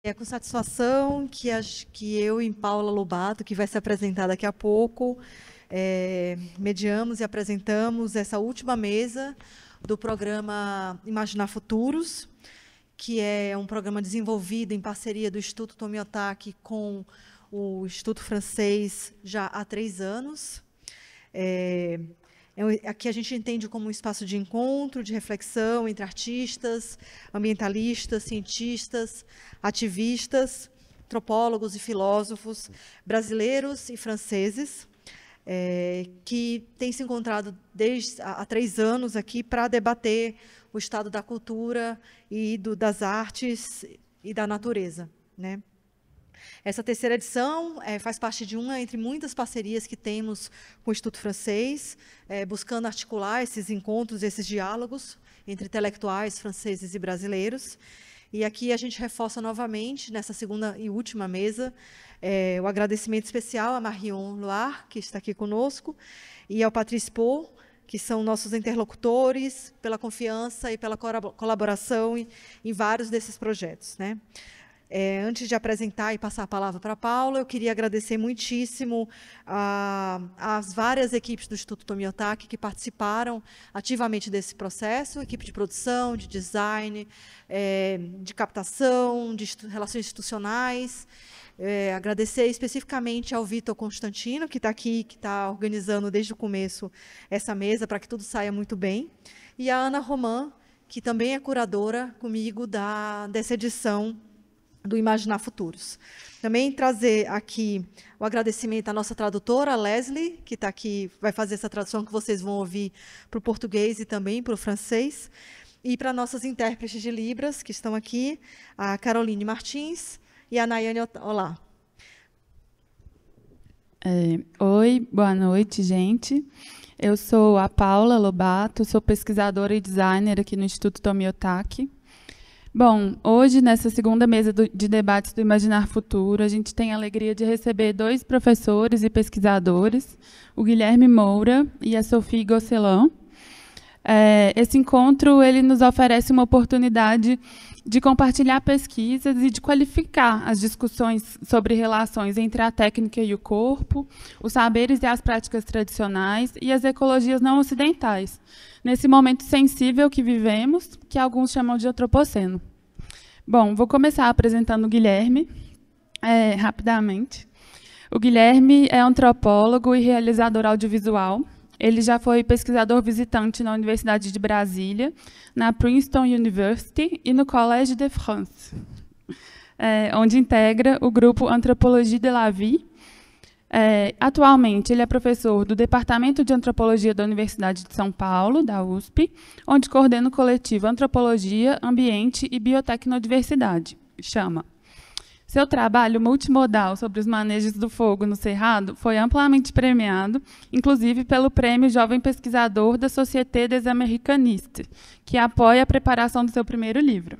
É com satisfação que eu e Paula Lobato, que vai se apresentar daqui a pouco, mediamos e apresentamos essa última mesa do programa Imaginar Futuros, que é um programa desenvolvido em parceria do Instituto Tomiotaki com o Instituto Francês já há 3 anos. Aqui a gente entende como um espaço de encontro, de reflexão entre artistas, ambientalistas, cientistas, ativistas, antropólogos e filósofos brasileiros e franceses, que têm se encontrado há 3 anos aqui para debater o estado da cultura e das artes e da natureza, né? Essa terceira edição faz parte de uma entre muitas parcerias que temos com o Instituto Francês, buscando articular esses encontros, esses diálogos entre intelectuais franceses e brasileiros. E aqui a gente reforça novamente, nessa segunda e última mesa, o agradecimento especial a Marion Loire, que está aqui conosco, e ao Patrice Pau, que são nossos interlocutores, pela confiança e pela colaboração em vários desses projetos, né? Antes de apresentar e passar a palavra para a Paula, eu queria agradecer muitíssimo às várias equipes do Instituto Tomiotaki que participaram ativamente desse processo, equipe de produção, de design, de captação, de relações institucionais. Agradecer especificamente ao Vitor Constantino, que está aqui, que está organizando desde o começo essa mesa para que tudo saia muito bem, e a Ana Roman, que também é curadora comigo dessa edição do Imaginar Futuros. Também trazer aqui o agradecimento à nossa tradutora, a Leslie, que está aqui, vai fazer essa tradução que vocês vão ouvir para o português e também para o francês, e para nossas intérpretes de Libras, que estão aqui, a Caroline Martins e a Nayane Olá. Oi, boa noite, gente. Eu sou a Paula Lobato, sou pesquisadora e designer aqui no Instituto Tomiotaki. Bom, hoje, nessa segunda mesa de debates do Imaginar Futuro, a gente tem a alegria de receber 2 professores e pesquisadores, o Guilherme Moura e a Sophie Gosselin. Esse encontro ele nos oferece uma oportunidade de compartilhar pesquisas e de qualificar as discussões sobre relações entre a técnica e o corpo, os saberes e as práticas tradicionais e as ecologias não ocidentais, nesse momento sensível que vivemos, que alguns chamam de antropoceno. Bom, vou começar apresentando o Guilherme, rapidamente. O Guilherme é antropólogo e realizador audiovisual. Ele já foi pesquisador visitante na Universidade de Brasília, na Princeton University e no Collège de France, onde integra o grupo Anthropologie de la Vie. Atualmente, ele é professor do Departamento de Antropologia da Universidade de São Paulo, da USP, onde coordena o coletivo Antropologia, Ambiente e Biotecnodiversidade, chama. Seu trabalho multimodal sobre os manejos do fogo no Cerrado foi amplamente premiado, inclusive pelo Prêmio Jovem Pesquisador da Société des Americanistes, que apoia a preparação do seu primeiro livro.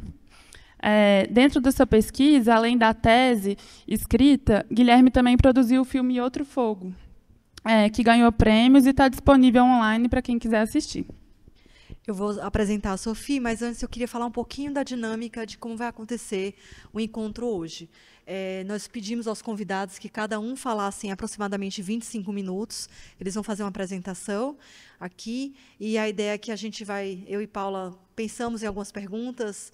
Dentro da sua pesquisa, além da tese escrita, Guilherme também produziu o filme Outro Fogo, que ganhou prêmios e está disponível online para quem quiser assistir. Eu vou apresentar a Sophie, mas antes eu queria falar um pouquinho da dinâmica de como vai acontecer o encontro hoje. Nós pedimos aos convidados que cada um falasse em aproximadamente 25 minutos. Eles vão fazer uma apresentação aqui, e a ideia é que a gente vai, eu e Paula, pensamos em algumas perguntas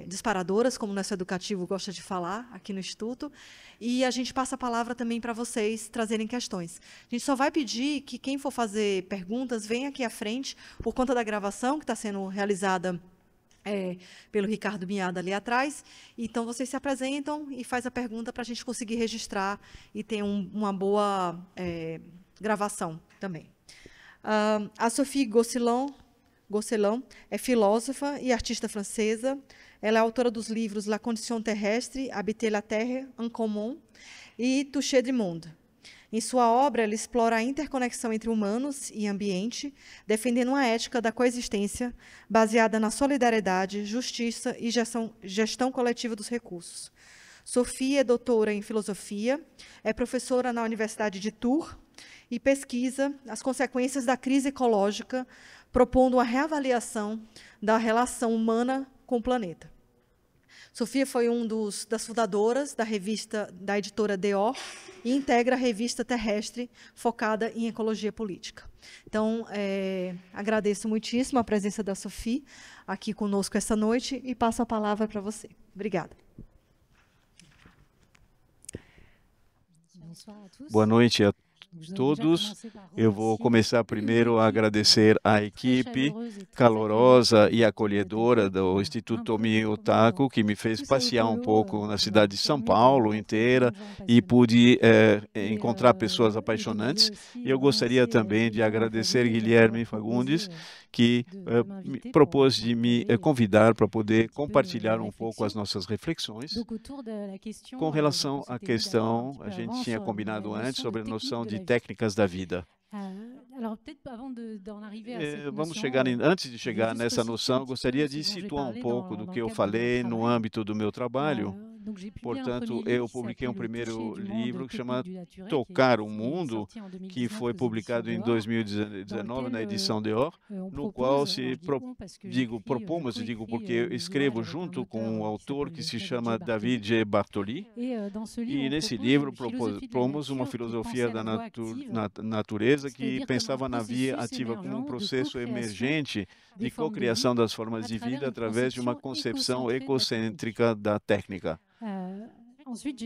disparadoras, como o nosso educativo gosta de falar aqui no Instituto, e a gente passa a palavra também para vocês trazerem questões. A gente só vai pedir que quem for fazer perguntas venha aqui à frente, por conta da gravação que está sendo realizada pelo Ricardo Miada ali atrás. Então, vocês se apresentam e faz a pergunta para a gente conseguir registrar e ter uma boa gravação também. A Sophie Gosselin é filósofa e artista francesa. Ela é autora dos livros La Condition Terrestre, Habiter la Terre en Commun e Toucher du Monde. Em sua obra, ela explora a interconexão entre humanos e ambiente, defendendo uma ética da coexistência baseada na solidariedade, justiça e gestão coletiva dos recursos. Sophie é doutora em filosofia, é professora na Universidade de Tours e pesquisa as consequências da crise ecológica, propondo uma reavaliação da relação humana com o planeta. Sofia foi das fundadoras da editora Deor e integra a revista Terrestre, focada em ecologia política. Então, agradeço muitíssimo a presença da Sofia aqui conosco esta noite e passo a palavra para você. Obrigada. Boa noite a todos. Eu vou começar primeiro a agradecer à equipe calorosa e acolhedora do Instituto Tomie Otaku, que me fez passear um pouco na cidade de São Paulo inteira e pude encontrar pessoas apaixonantes. E eu gostaria também de agradecer Guilherme Fagundes, que me propôs de me convidar para poder compartilhar um pouco as nossas reflexões. Com relação à questão, a gente tinha combinado antes sobre a noção de técnicas da vida. Antes de chegar nessa noção, gostaria de situar um pouco do que eu falei no âmbito do meu trabalho. Portanto, eu publiquei um primeiro livro que chama Tocar o Mundo, que foi publicado em 2019 na edição Deor, no qual propomos porque eu escrevo junto com um autor que se chama David G. Bartoli, e nesse livro propomos uma filosofia da natureza que pensava na via ativa como um processo emergente de cocriação das formas de vida através de uma concepção egocêntrica da técnica.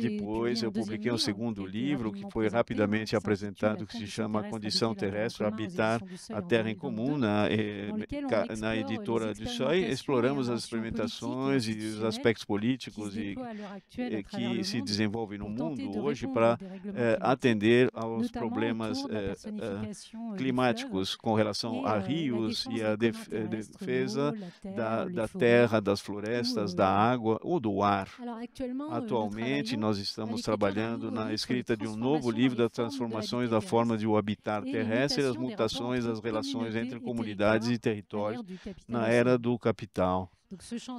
Depois, eu publiquei um segundo livro que foi rapidamente apresentado, que se chama A Condição Terrestre, Habitar a Terra em Comum, na editora du Seuil. Exploramos as experimentações e os aspectos políticos que se desenvolvem no mundo hoje para atender aos problemas climáticos com relação a rios e a defesa da terra, das florestas, da água ou do ar. Atualmente, nós estamos trabalhando na escrita de um novo livro das transformações da forma de o habitar terrestre e as mutações das relações entre comunidades e territórios na era do capital.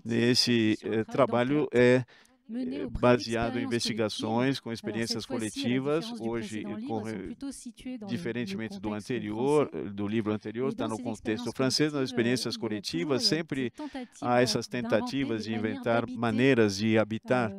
Esse trabalho é baseado em investigações com experiências coletivas. Hoje, diferentemente do livro anterior, está no contexto francês. Nas experiências coletivas, sempre há essas tentativas de inventar maneiras de habitar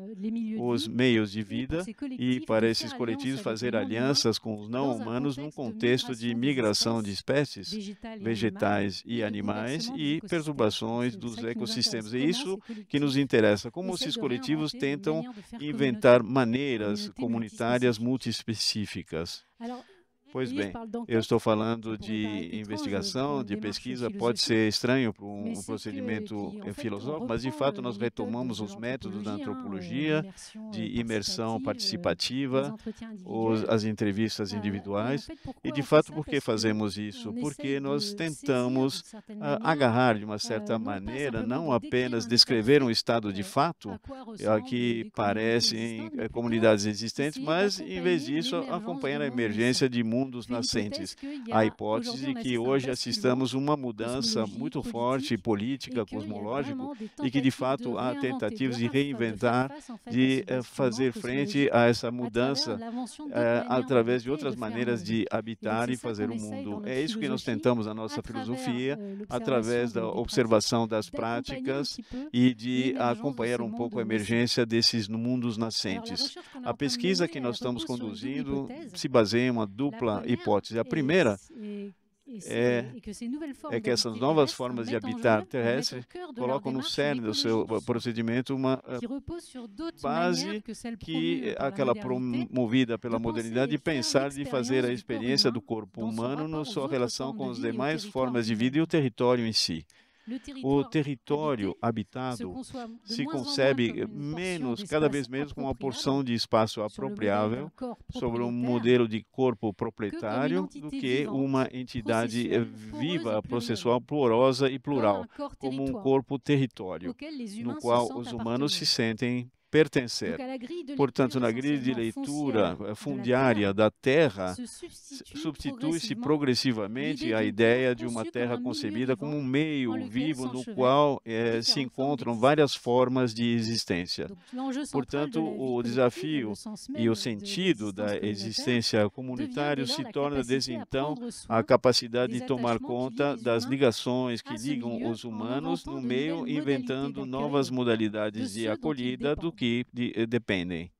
os meios de vida e, para esses coletivos, fazer alianças com os não-humanos num contexto de migração de espécies vegetais e animais e perturbações dos ecossistemas. É isso que nos interessa, como esses coletivos tentam inventar maneiras comunitárias multiespecíficas. Pois bem, eu estou falando de investigação, de pesquisa, pode ser estranho para um procedimento filosófico, mas de fato nós retomamos os métodos da antropologia, de imersão participativa, as entrevistas individuais. E de fato, por que fazemos isso? Porque nós tentamos agarrar de uma certa maneira, não apenas descrever um estado de fato, que parecem comunidades existentes, mas em vez disso, acompanhar a emergência de mundos nascentes. A hipótese de que hoje assistamos uma mudança muito forte política, cosmológica, e que de fato há tentativas de reinventar, de fazer frente a essa mudança através de outras maneiras de habitar e fazer o mundo. É isso que nós tentamos na nossa filosofia, através da observação das práticas e de acompanhar um pouco a emergência desses mundos nascentes. A pesquisa que nós estamos conduzindo se baseia em uma dupla hipótese. A primeira é que essas novas formas de habitar terrestre colocam no cerne do seu procedimento uma base que aquela promovida pela modernidade de pensar, de fazer a experiência do corpo humano na sua relação com as demais formas de vida e o território em si. O território habitado se concebe cada vez menos como uma porção de espaço apropriável sobre um modelo de corpo proprietário do que uma entidade viva, processual, pluriosa e plural, como um corpo território, no qual os humanos se sentem pertencer. Portanto, na grille de leitura fundiária da terra, substitui-se progressivamente a ideia de uma terra concebida como um meio vivo no qual se encontram várias formas de existência. Portanto, o desafio e o sentido da existência comunitária se torna, desde então, a capacidade de tomar conta das ligações que ligam os humanos no meio, inventando novas modalidades de acolhida do que dependem.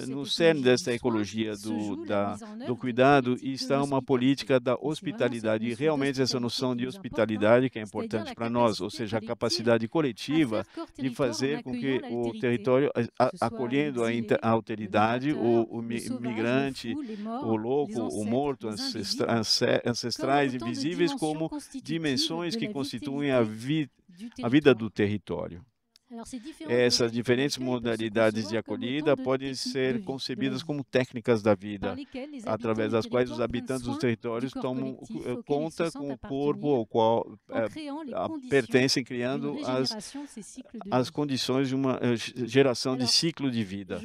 No cerne desta ecologia do cuidado está uma política da hospitalidade, e realmente essa noção de hospitalidade que é importante para nós, ou seja, a capacidade coletiva de fazer com que o território, acolhendo a alteridade, o migrante, o louco, o morto, ancestrais invisíveis, como dimensões que constituem a vida do território. Essas diferentes modalidades de acolhida podem ser concebidas como técnicas da vida, através das quais os habitantes dos territórios tomam conta com o corpo ao qual pertencem, criando as condições de uma geração de ciclo de vida.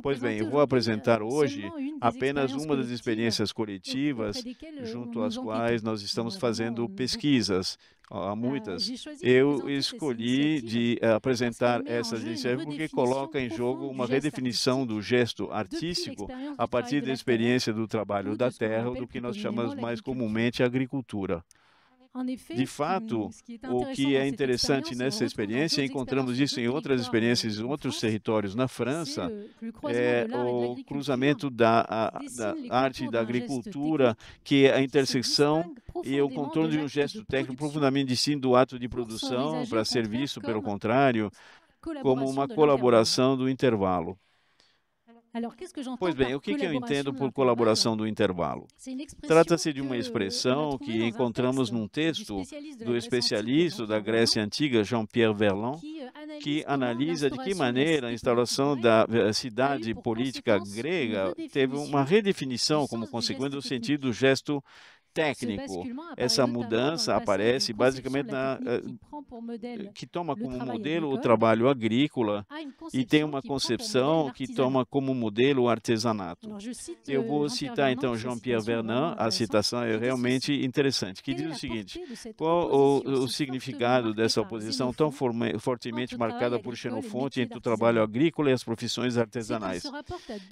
Pois bem, eu vou apresentar hoje apenas uma das experiências coletivas junto às quais nós estamos fazendo pesquisas. Há muitas. Eu escolhi de apresentar essas iniciativas porque coloca em jogo uma redefinição do gesto artístico a partir da experiência do trabalho da terra, ou do que nós chamamos mais comumente agricultura. De fato, o que é interessante nessa experiência, encontramos isso em outras experiências em outros territórios na França, é o cruzamento da arte e da agricultura, que é a intersecção e o contorno de um gesto técnico profundamente distinto do ato de produção, para ser visto, pelo contrário, como uma colaboração do intervalo. Pois bem, o que eu entendo por colaboração do intervalo? Trata-se de uma expressão que encontramos num texto do especialista da Grécia Antiga, Jean-Pierre Verlan, que analisa de que maneira a instauração da cidade política grega teve uma redefinição como consequência do sentido do gesto técnico. Essa mudança aparece basicamente que toma como modelo o trabalho agrícola e tem uma concepção que toma como modelo o artesanato. Eu vou citar então Jean-Pierre Verlan, a citação é realmente interessante, que diz o seguinte: qual o significado dessa oposição tão fortemente marcada por Xenofonte entre o trabalho agrícola e as profissões artesanais?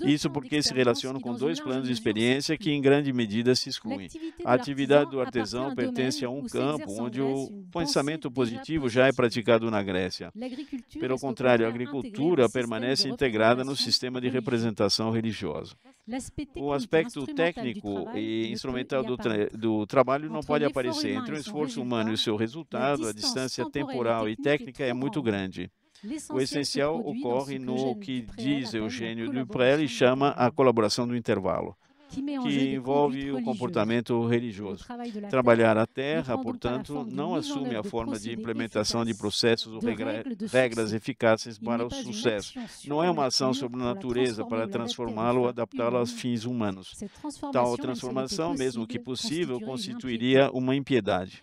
Isso porque se relaciona com dois planos de experiência que em grande medida se excluem. A atividade do artesão pertence a um campo onde o pensamento positivo já é praticado na Grécia. Pelo contrário, a agricultura permanece integrada no sistema de representação religiosa. O aspecto técnico e instrumental do trabalho não pode aparecer. Entre o esforço humano e o seu resultado, a distância temporal e técnica é muito grande. O essencial ocorre no que diz Eugênio Duprel e chama a colaboração do intervalo, que envolve o comportamento religioso. Trabalhar a terra, portanto, não assume a forma de implementação de processos ou regras eficazes para o sucesso. Não é uma ação sobre a natureza para transformá-la ou adaptá-la aos fins humanos. Tal transformação, mesmo que possível, constituiria uma impiedade.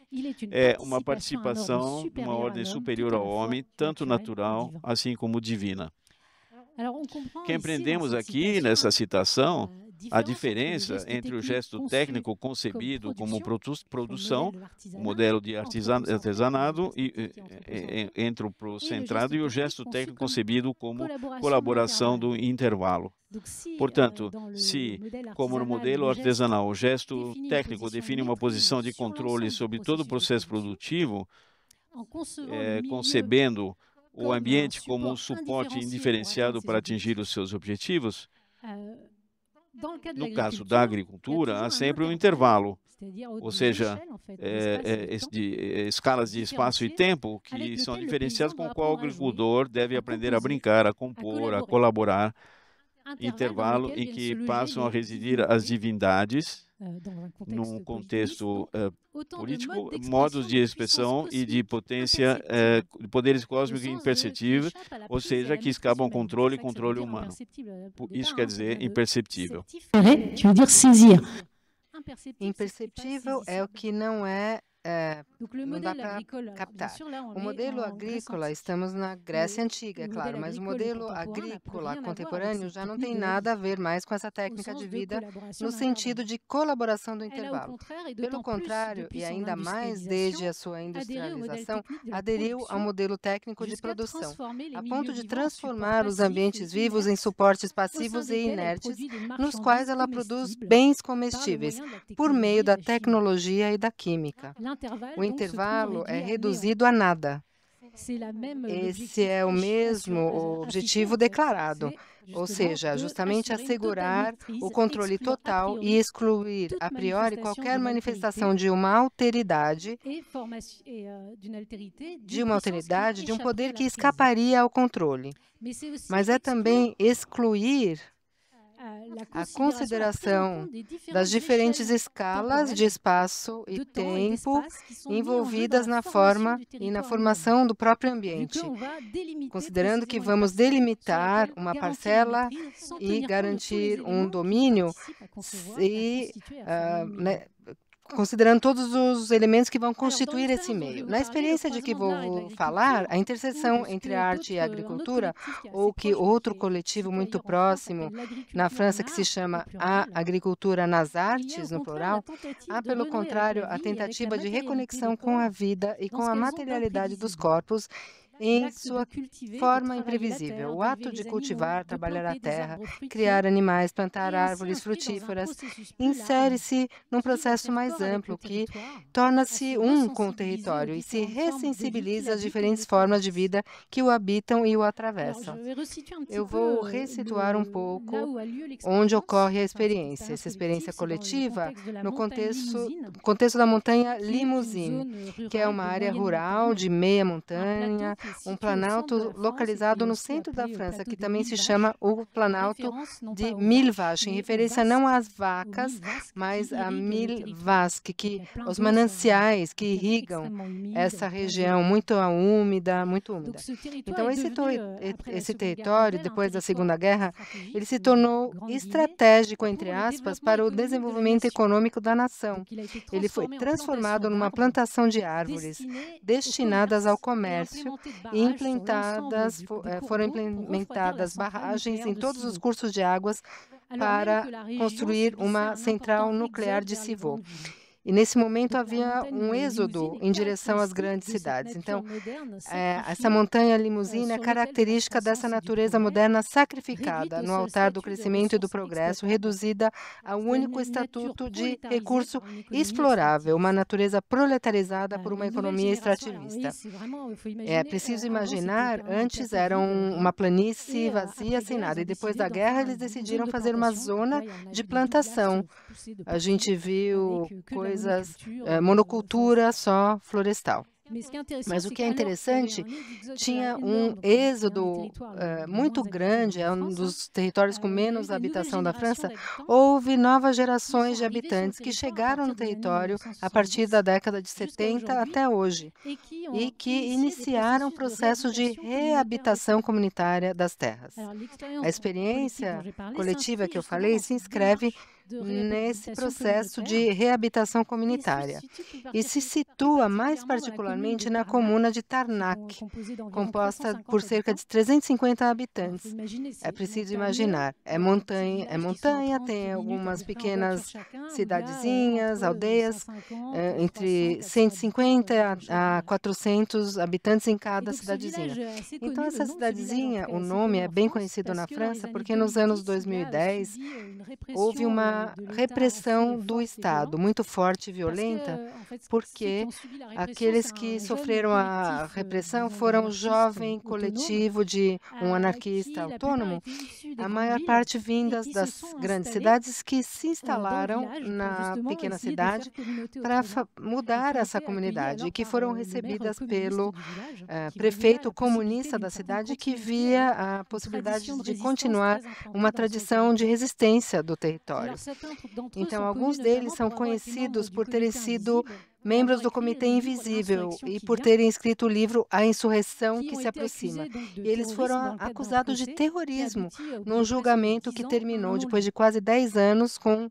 É uma participação de uma ordem superior ao homem, tanto natural assim como divina. Compreendemos aqui, nessa citação, a diferença entre o gesto técnico concebido como produção, o modelo de artesanado, entre o procentrado, e o gesto técnico concebido como colaboração do intervalo. Portanto, se, como no modelo artesanal, o gesto técnico define uma posição de controle sobre todo o processo produtivo, concebendo o ambiente como um suporte indiferenciado para atingir os seus objetivos, no caso da agricultura, há sempre um intervalo, ou seja, escalas de espaço e tempo que são diferenciadas com o qual o agricultor deve aprender a brincar, a compor, a colaborar. Intervalo em que passam a residir as divindades, num contexto político, modos de expressão e de potência, poderes cósmicos imperceptíveis, ou seja, que escapam ao controle humano. Isso quer dizer imperceptível. Imperceptível é o que não é não dá para captar. O modelo agrícola, estamos na Grécia Antiga, é claro, mas o modelo agrícola contemporâneo já não tem nada a ver mais com essa técnica de vida no sentido de colaboração do intervalo. Pelo contrário, e ainda mais desde a sua industrialização, aderiu ao modelo técnico de produção, a ponto de transformar os ambientes vivos em suportes passivos e inertes, nos quais ela produz bens comestíveis, por meio da tecnologia e da química. O intervalo é reduzido a nada. Esse é o mesmo objetivo declarado, ou seja, justamente assegurar o controle total e excluir a priori qualquer manifestação de uma alteridade, de um poder que escaparia ao controle. Mas é também excluir a consideração das diferentes escalas de espaço e tempo envolvidas na forma e na formação do próprio ambiente, considerando que vamos delimitar uma parcela e garantir um domínio e considerando todos os elementos que vão constituir esse meio. Na experiência de que vou falar, a interseção entre a arte e a agricultura, ou que outro coletivo muito próximo na França que se chama a agricultura nas artes, no plural, há, pelo contrário, a tentativa de reconexão com a vida e com a materialidade dos corpos em sua forma imprevisível. O ato de cultivar, trabalhar a terra, criar animais, plantar árvores frutíferas, insere-se num processo mais amplo que torna-se um com o território e se ressensibiliza às diferentes formas de vida que o habitam e o atravessam. Eu vou resituar um pouco onde ocorre a experiência. Essa experiência coletiva no contexto da montanha Limousin, que é uma área rural de meia montanha, um planalto localizado no centro da França, que também se chama o Planalto de Mille Vaches, em referência não às vacas, mas a Mille Vaches, os mananciais que irrigam essa região muito úmida, muito úmida. Então, esse território, depois da Segunda Guerra, ele se tornou estratégico, entre aspas, para o desenvolvimento econômico da nação. Ele foi transformado numa plantação de árvores destinadas ao comércio e foram implementadas barragens em todos os cursos de águas para construir uma central nuclear de Civaux. E, nesse momento, havia um êxodo em direção às grandes cidades. Então, essa montanha Limousin é característica dessa natureza moderna sacrificada no altar do crescimento e do progresso, reduzida ao único estatuto de recurso explorável, uma natureza proletarizada por uma economia extrativista. É preciso imaginar, antes era uma planície vazia, sem nada, e depois da guerra eles decidiram fazer uma zona de plantação. A gente viu monocultura só florestal. Mas o que é interessante, tinha um êxodo muito grande, é um dos territórios com menos habitação da França. Houve novas gerações de habitantes que chegaram no território a partir da década de 70 até hoje e que iniciaram o processo de reabitação comunitária das terras. A experiência coletiva que eu falei se inscreve nesse processo de reabitação comunitária e se situa mais particularmente na comuna de Tarnac, composta por cerca de 350 habitantes. É preciso imaginar, é montanha, tem algumas pequenas cidadezinhas, aldeias, entre 150 a 400 habitantes em cada cidadezinha. Então, essa cidadezinha, o nome é bem conhecido na França, porque nos anos 2010 houve uma repressão do Estado muito forte e violenta, porque aqueles que sofreram a repressão foram um jovem coletivo de um anarquista autônomo, a maior parte vindas das grandes cidades, que se instalaram na pequena cidade para mudar essa comunidade e que foram recebidas pelo prefeito comunista da cidade, que via a possibilidade de continuar uma tradição de resistência do território. Então, alguns deles são conhecidos por terem sido membros do Comitê Invisível e por terem escrito o livro A Insurreição que se aproxima. E eles foram acusados de terrorismo num julgamento que terminou depois de quase 10 anos com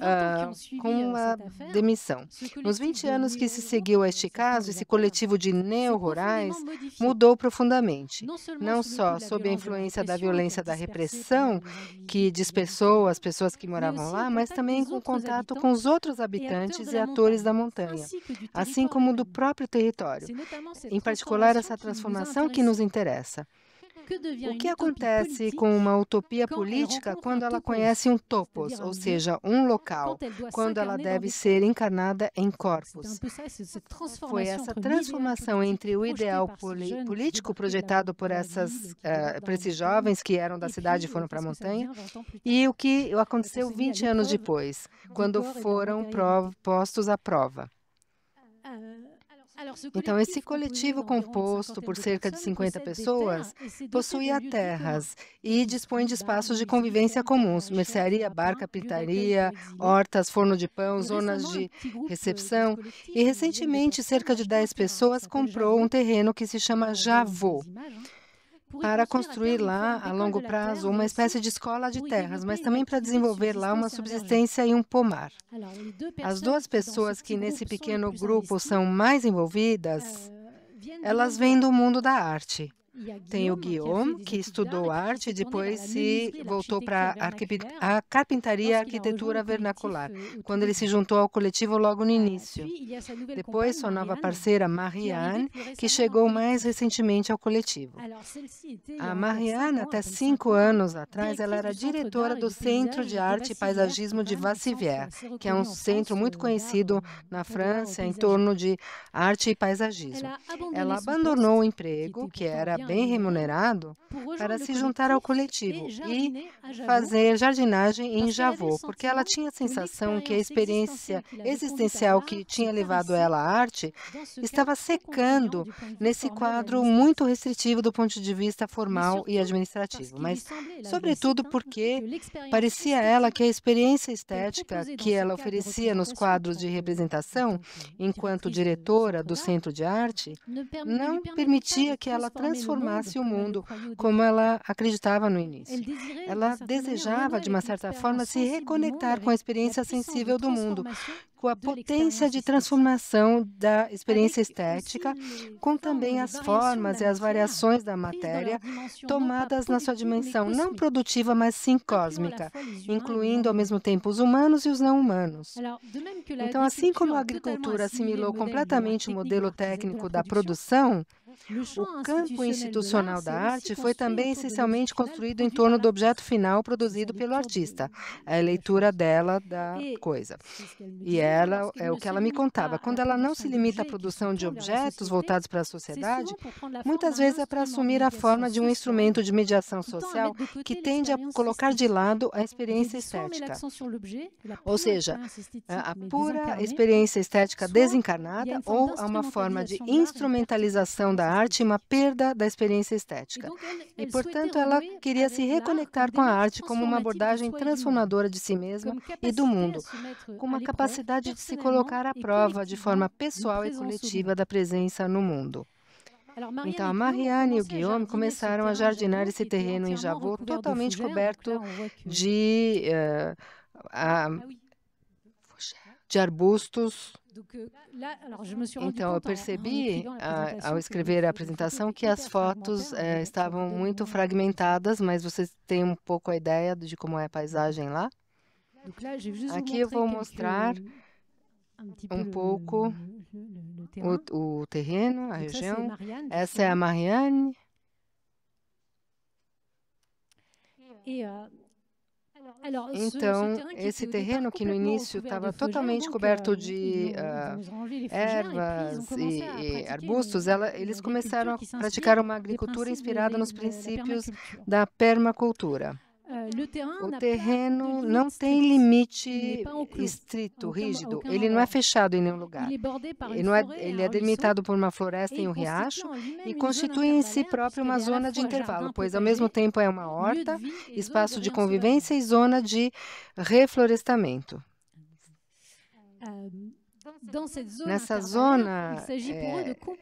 a demissão. Nos 20 anos que se seguiu a este caso, esse coletivo de neo-rurais mudou profundamente, não só sob a influência da violência da repressão, que dispersou as pessoas que moravam lá, mas também com contato com os outros habitantes e atores da montanha, assim como do próprio território. Em particular, essa transformação que nos interessa. O que acontece com uma utopia política quando ela conhece um topos, ou seja, um local, quando ela deve ser encarnada em corpos? Foi essa transformação entre o ideal político projetado por esses jovens que eram da cidade e foram para a montanha e o que aconteceu 20 anos depois, quando foram postos à prova. Então, esse coletivo composto por cerca de 50 pessoas possuía terras e dispõe de espaços de convivência comuns, mercearia, bar, carpintaria, hortas, forno de pão, zonas de recepção. E, recentemente, cerca de 10 pessoas comprou um terreno que se chama Javô, para construir lá, a longo prazo, uma espécie de escola de terras, mas também para desenvolver lá uma subsistência e um pomar. As duas pessoas que nesse pequeno grupo são mais envolvidas, elas vêm do mundo da arte. Tem o Guillaume, que estudou arte e depois se voltou para a carpintaria e arquitetura vernacular, quando ele se juntou ao coletivo logo no início. Depois, sua nova parceira, Marianne, que chegou mais recentemente ao coletivo. A Marianne, até 5 anos atrás, ela era diretora do Centro de Arte e Paisagismo de Vassivière, que é um centro muito conhecido na França em torno de arte e paisagismo. Ela abandonou o emprego, que era bem remunerado, para se juntar ao coletivo e fazer jardinagem em Javô, porque ela tinha a sensação que a experiência existencial que tinha levado ela à arte estava secando nesse quadro muito restritivo do ponto de vista formal e administrativo, mas, sobretudo, porque parecia a ela que a experiência estética que ela oferecia nos quadros de representação, enquanto diretora do Centro de Arte, não permitia que ela transformasse o mundo como ela acreditava no início. Ela desejava, de uma certa forma, se reconectar com a experiência sensível do mundo, com a potência de transformação da experiência estética, com também as formas e as variações da matéria tomadas na sua dimensão não produtiva, mas sim cósmica, incluindo ao mesmo tempo os humanos e os não humanos. Então, assim como a agricultura assimilou completamente o modelo técnico da produção, o campo institucional da arte foi também essencialmente construído em torno do objeto final produzido pelo artista, a leitura dela da coisa. E ela é o que ela me contava. Quando ela não se limita à produção de objetos voltados para a sociedade, muitas vezes é para assumir a forma de um instrumento de mediação social que tende a colocar de lado a experiência estética. Ou seja, a pura experiência estética desencarnada ou a uma forma de instrumentalização da arte e uma perda da experiência estética. E, portanto, ela queria se reconectar com a arte como uma abordagem transformadora de si mesma e do mundo, com uma capacidade de se colocar à prova de forma pessoal e coletiva da presença no mundo. Então, a Marianne e o Guillaume começaram a jardinar esse terreno em Javô totalmente coberto de arbustos. Então, eu percebi, ao escrever a apresentação, que as fotos estavam muito fragmentadas, mas vocês têm um pouco a ideia de como é a paisagem lá? Aqui eu vou mostrar um pouco o terreno, a região. Essa é a Marianne. Então, esse terreno que no início estava totalmente coberto de ervas e arbustos, eles começaram a praticar uma agricultura inspirada nos princípios da permacultura. O terreno não tem limite estrito, rígido. Ele não é fechado em nenhum lugar. Ele é delimitado por uma floresta e um riacho e constitui em si próprio uma zona de intervalo, pois ao mesmo tempo é uma horta, espaço de convivência e zona de reflorestamento. Nessa zona,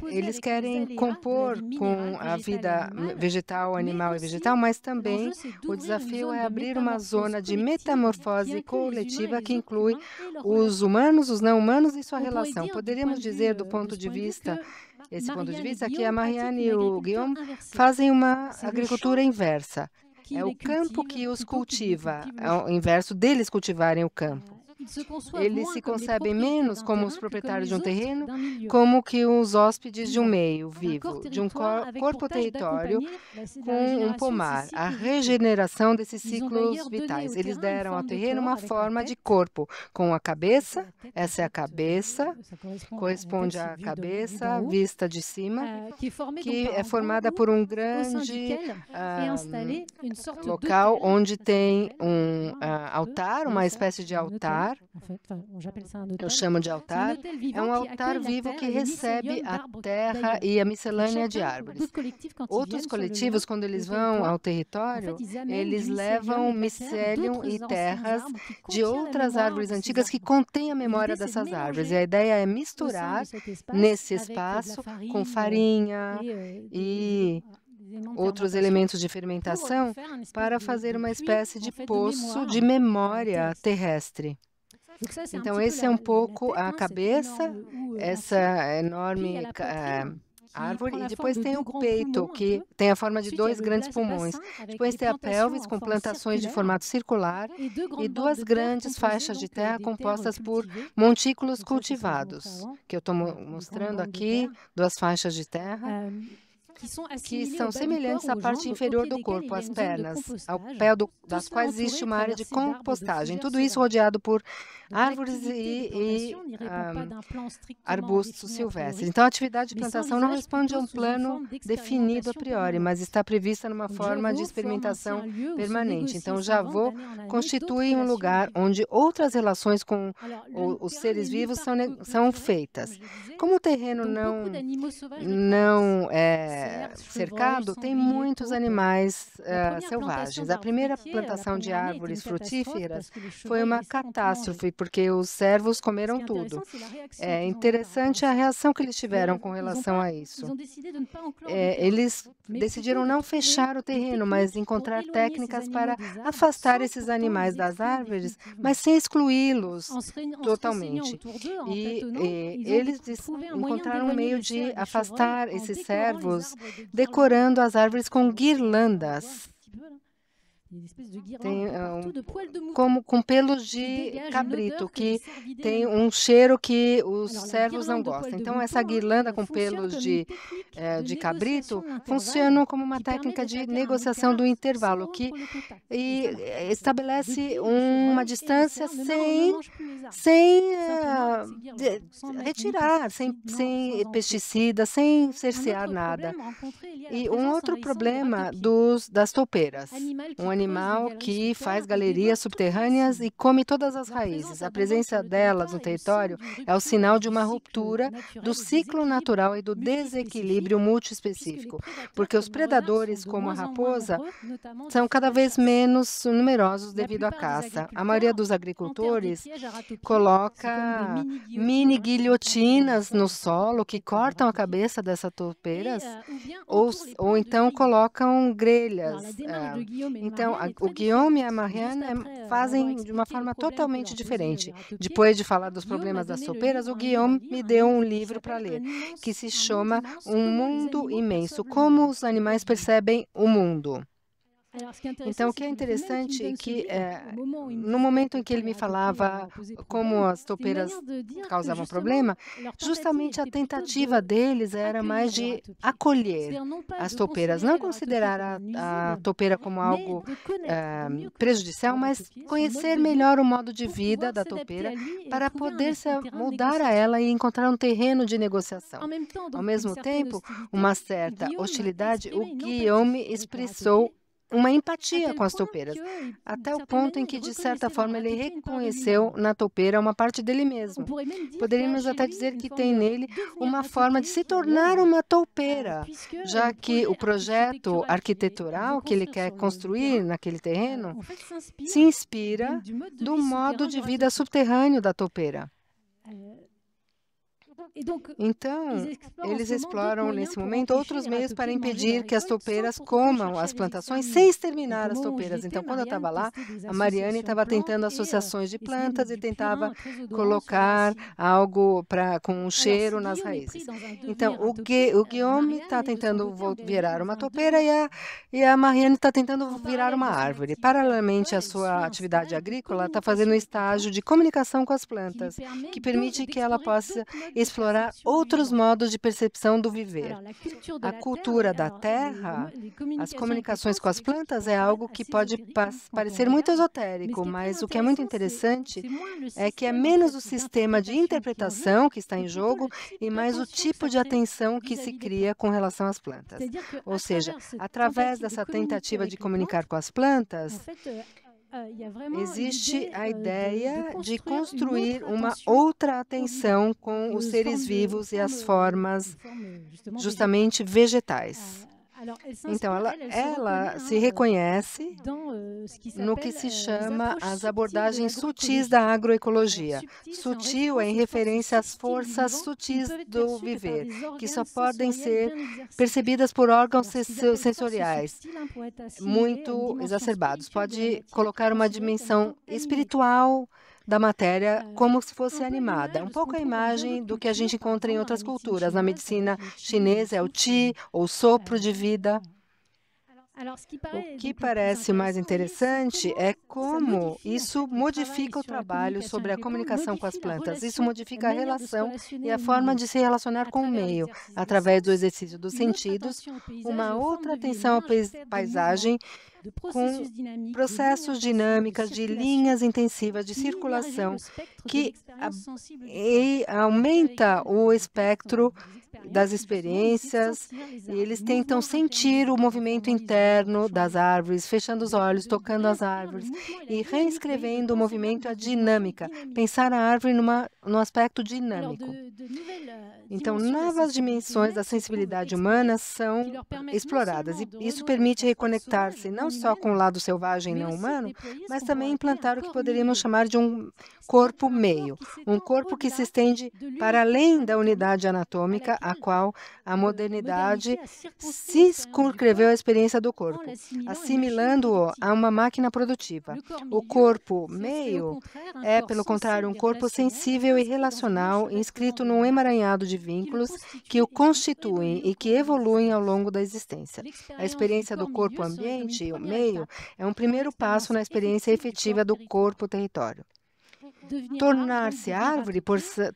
eles querem compor com a vida vegetal, animal e vegetal, mas também o desafio é abrir uma zona de metamorfose coletiva que inclui os humanos, os não humanos e sua relação. Poderíamos dizer, do ponto de vista, que a Marianne e o Guillaume fazem uma agricultura inversa. É o campo que os cultiva, ao inverso deles cultivarem o campo. Eles se concebem menos como os proprietários de um terreno, como que os hóspedes de um meio vivo, de um corpo-território com um pomar, a regeneração desses ciclos vitais. Eles deram ao terreno uma forma de corpo, com a cabeça, essa é a cabeça, corresponde à cabeça vista de cima, que é formada por um grande local onde tem um altar, uma espécie de altar. Eu chamo de altar. É um altar vivo que recebe a terra e a miscelânea de árvores. Outros coletivos, quando eles vão ao território, eles levam micélio e terras de outras árvores antigas que contêm a memória dessas árvores. E a ideia é misturar nesse espaço com farinha e outros elementos de fermentação para fazer uma espécie de poço de memória terrestre. Então, esse é um pouco a cabeça, essa enorme árvore, e depois tem o peito, que tem a forma de dois grandes pulmões. Depois tem a pelvis, com plantações de formato circular, e duas grandes faixas de terra compostas por montículos cultivados, que eu estou mostrando aqui, duas faixas de terra, que são semelhantes à parte inferior do corpo, as pernas, ao pé das quais existe uma área de compostagem. Tudo isso rodeado por árvores e arbustos silvestres. Então, a atividade de plantação não responde a um plano definido a priori, mas está prevista numa forma de experimentação permanente. Então, o Javô constitui um lugar onde outras relações com os seres vivos são feitas. Como o terreno não é cercado, tem muitos animais selvagens. A primeira plantação de árvores frutíferas foi uma catástrofe, porque os cervos comeram tudo. É interessante a reação que eles tiveram com relação a isso. Eles decidiram não fechar o terreno, mas encontrar técnicas para afastar esses animais das árvores, mas sem excluí-los totalmente. E eles encontraram um meio de afastar esses cervos decorando as árvores com guirlandas. Tem, como com pelos de cabrito, que tem um cheiro que os cervos não gostam. Então, essa guirlanda com pelos de cabrito funciona como uma técnica de negociação do intervalo, que estabelece uma distância sem retirar, sem pesticidas, sem cercear nada. E um outro problema das toupeiras. Um animal que faz galerias subterrâneas e come todas as raízes. A presença delas no território é o sinal de uma ruptura do ciclo natural e do desequilíbrio multiespecífico, porque os predadores, como a raposa, são cada vez menos numerosos devido à caça. A maioria dos agricultores coloca mini guilhotinas no solo que cortam a cabeça dessas toupeiras, ou então colocam grelhas. Então, o Guillaume e a Marianne fazem de uma forma totalmente diferente. Depois de falar dos problemas das toupeiras, o Guillaume me deu um livro para ler, que se chama Um Mundo Imenso, Como os Animais Percebem o Mundo. Então, o que é interessante é que, no momento em que ele me falava como as toupeiras causavam problema, justamente a tentativa deles era mais de acolher as toupeiras, não considerar a toupeira como algo prejudicial, mas conhecer melhor o modo de vida da toupeira para poder se moldar a ela e encontrar um terreno de negociação. Ao mesmo tempo, uma certa hostilidade, o Guillaume expressou uma empatia com as toupeiras, até o ponto em que, de certa forma, ele reconheceu na toupeira uma parte dele mesmo. Poderíamos até dizer que tem nele uma forma de se tornar uma toupeira, já que o projeto arquitetural que ele quer construir naquele terreno se inspira do modo de vida subterrâneo da toupeira. Então, eles exploram nesse momento outros meios para impedir que as topeiras comam as plantações sem exterminar as topeiras. Então, quando eu estava lá, a Mariane estava tentando associações de plantas e tentava colocar algo com um cheiro nas raízes. Então, o Guillaume está tentando virar uma topeira e a Mariane está tentando virar uma árvore. Paralelamente à sua atividade agrícola, está fazendo um estágio de comunicação com as plantas, que permite que ela possa explorar outros modos de percepção do viver. A cultura da terra, as comunicações com as plantas é algo que pode parecer muito esotérico, mas o que é muito interessante é que é menos o sistema de interpretação que está em jogo e mais o tipo de atenção que se cria com relação às plantas. Ou seja, através dessa tentativa de comunicar com as plantas, existe a ideia de construir uma outra atenção com os seres vivos e as formas justamente vegetais. Então, ela se reconhece no que se chama as abordagens sutis da agroecologia. Sutil é em referência às forças sutis do viver, que só podem ser percebidas por órgãos sensoriais muito exacerbados. Pode colocar uma dimensão espiritual da matéria como se fosse animada. Um pouco a imagem do que a gente encontra em outras culturas. Na medicina chinesa é o qi, ou sopro de vida. O que parece mais interessante é como isso modifica o trabalho sobre a comunicação com as plantas. Isso modifica a relação e a forma de se relacionar com o meio, através do exercício dos sentidos, uma outra atenção à paisagem, com processos dinâmicos de linhas intensivas de circulação que aumenta o espectro das experiências, e eles tentam sentir o movimento interno das árvores, fechando os olhos, tocando as árvores e reescrevendo o movimento, a dinâmica, pensar a árvore no aspecto dinâmico. Então, novas dimensões da sensibilidade humana são exploradas, e isso permite reconectar-se não só com o lado selvagem não humano, mas também implantar o que poderíamos chamar de um corpo meio, um corpo que se estende para além da unidade anatômica, a qual a modernidade circunscreveu a experiência do corpo, assimilando-o a uma máquina produtiva. O corpo meio é, pelo contrário, um corpo sensível e relacional, inscrito num emaranhado de vínculos que o constituem e que evoluem ao longo da existência. A experiência do corpo ambiente, o meio, é um primeiro passo na experiência efetiva do corpo-território. Tornar-se árvore,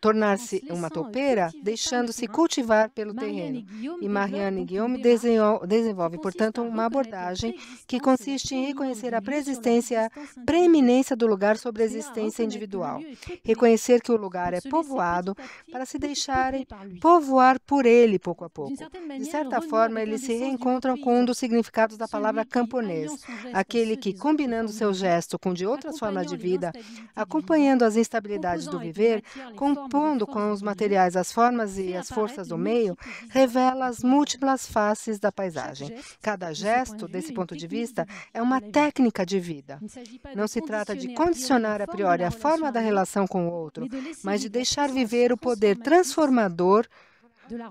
tornar-se uma topeira, deixando-se cultivar pelo terreno. E Mariane Guillaume desenvolve, portanto, uma abordagem que consiste em reconhecer a preexistência e a preeminência do lugar sobre a existência individual. Reconhecer que o lugar é povoado para se deixarem povoar por ele pouco a pouco. De certa forma, eles se reencontram com um dos significados da palavra camponês, aquele que, combinando seu gesto com de outras formas de vida, acompanhando as instabilidades do viver, compondo com os materiais as formas e as forças do meio, revela as múltiplas faces da paisagem. Cada gesto, desse ponto de vista, é uma técnica de vida. Não se trata de condicionar a priori a forma da relação com o outro, mas de deixar viver o poder transformador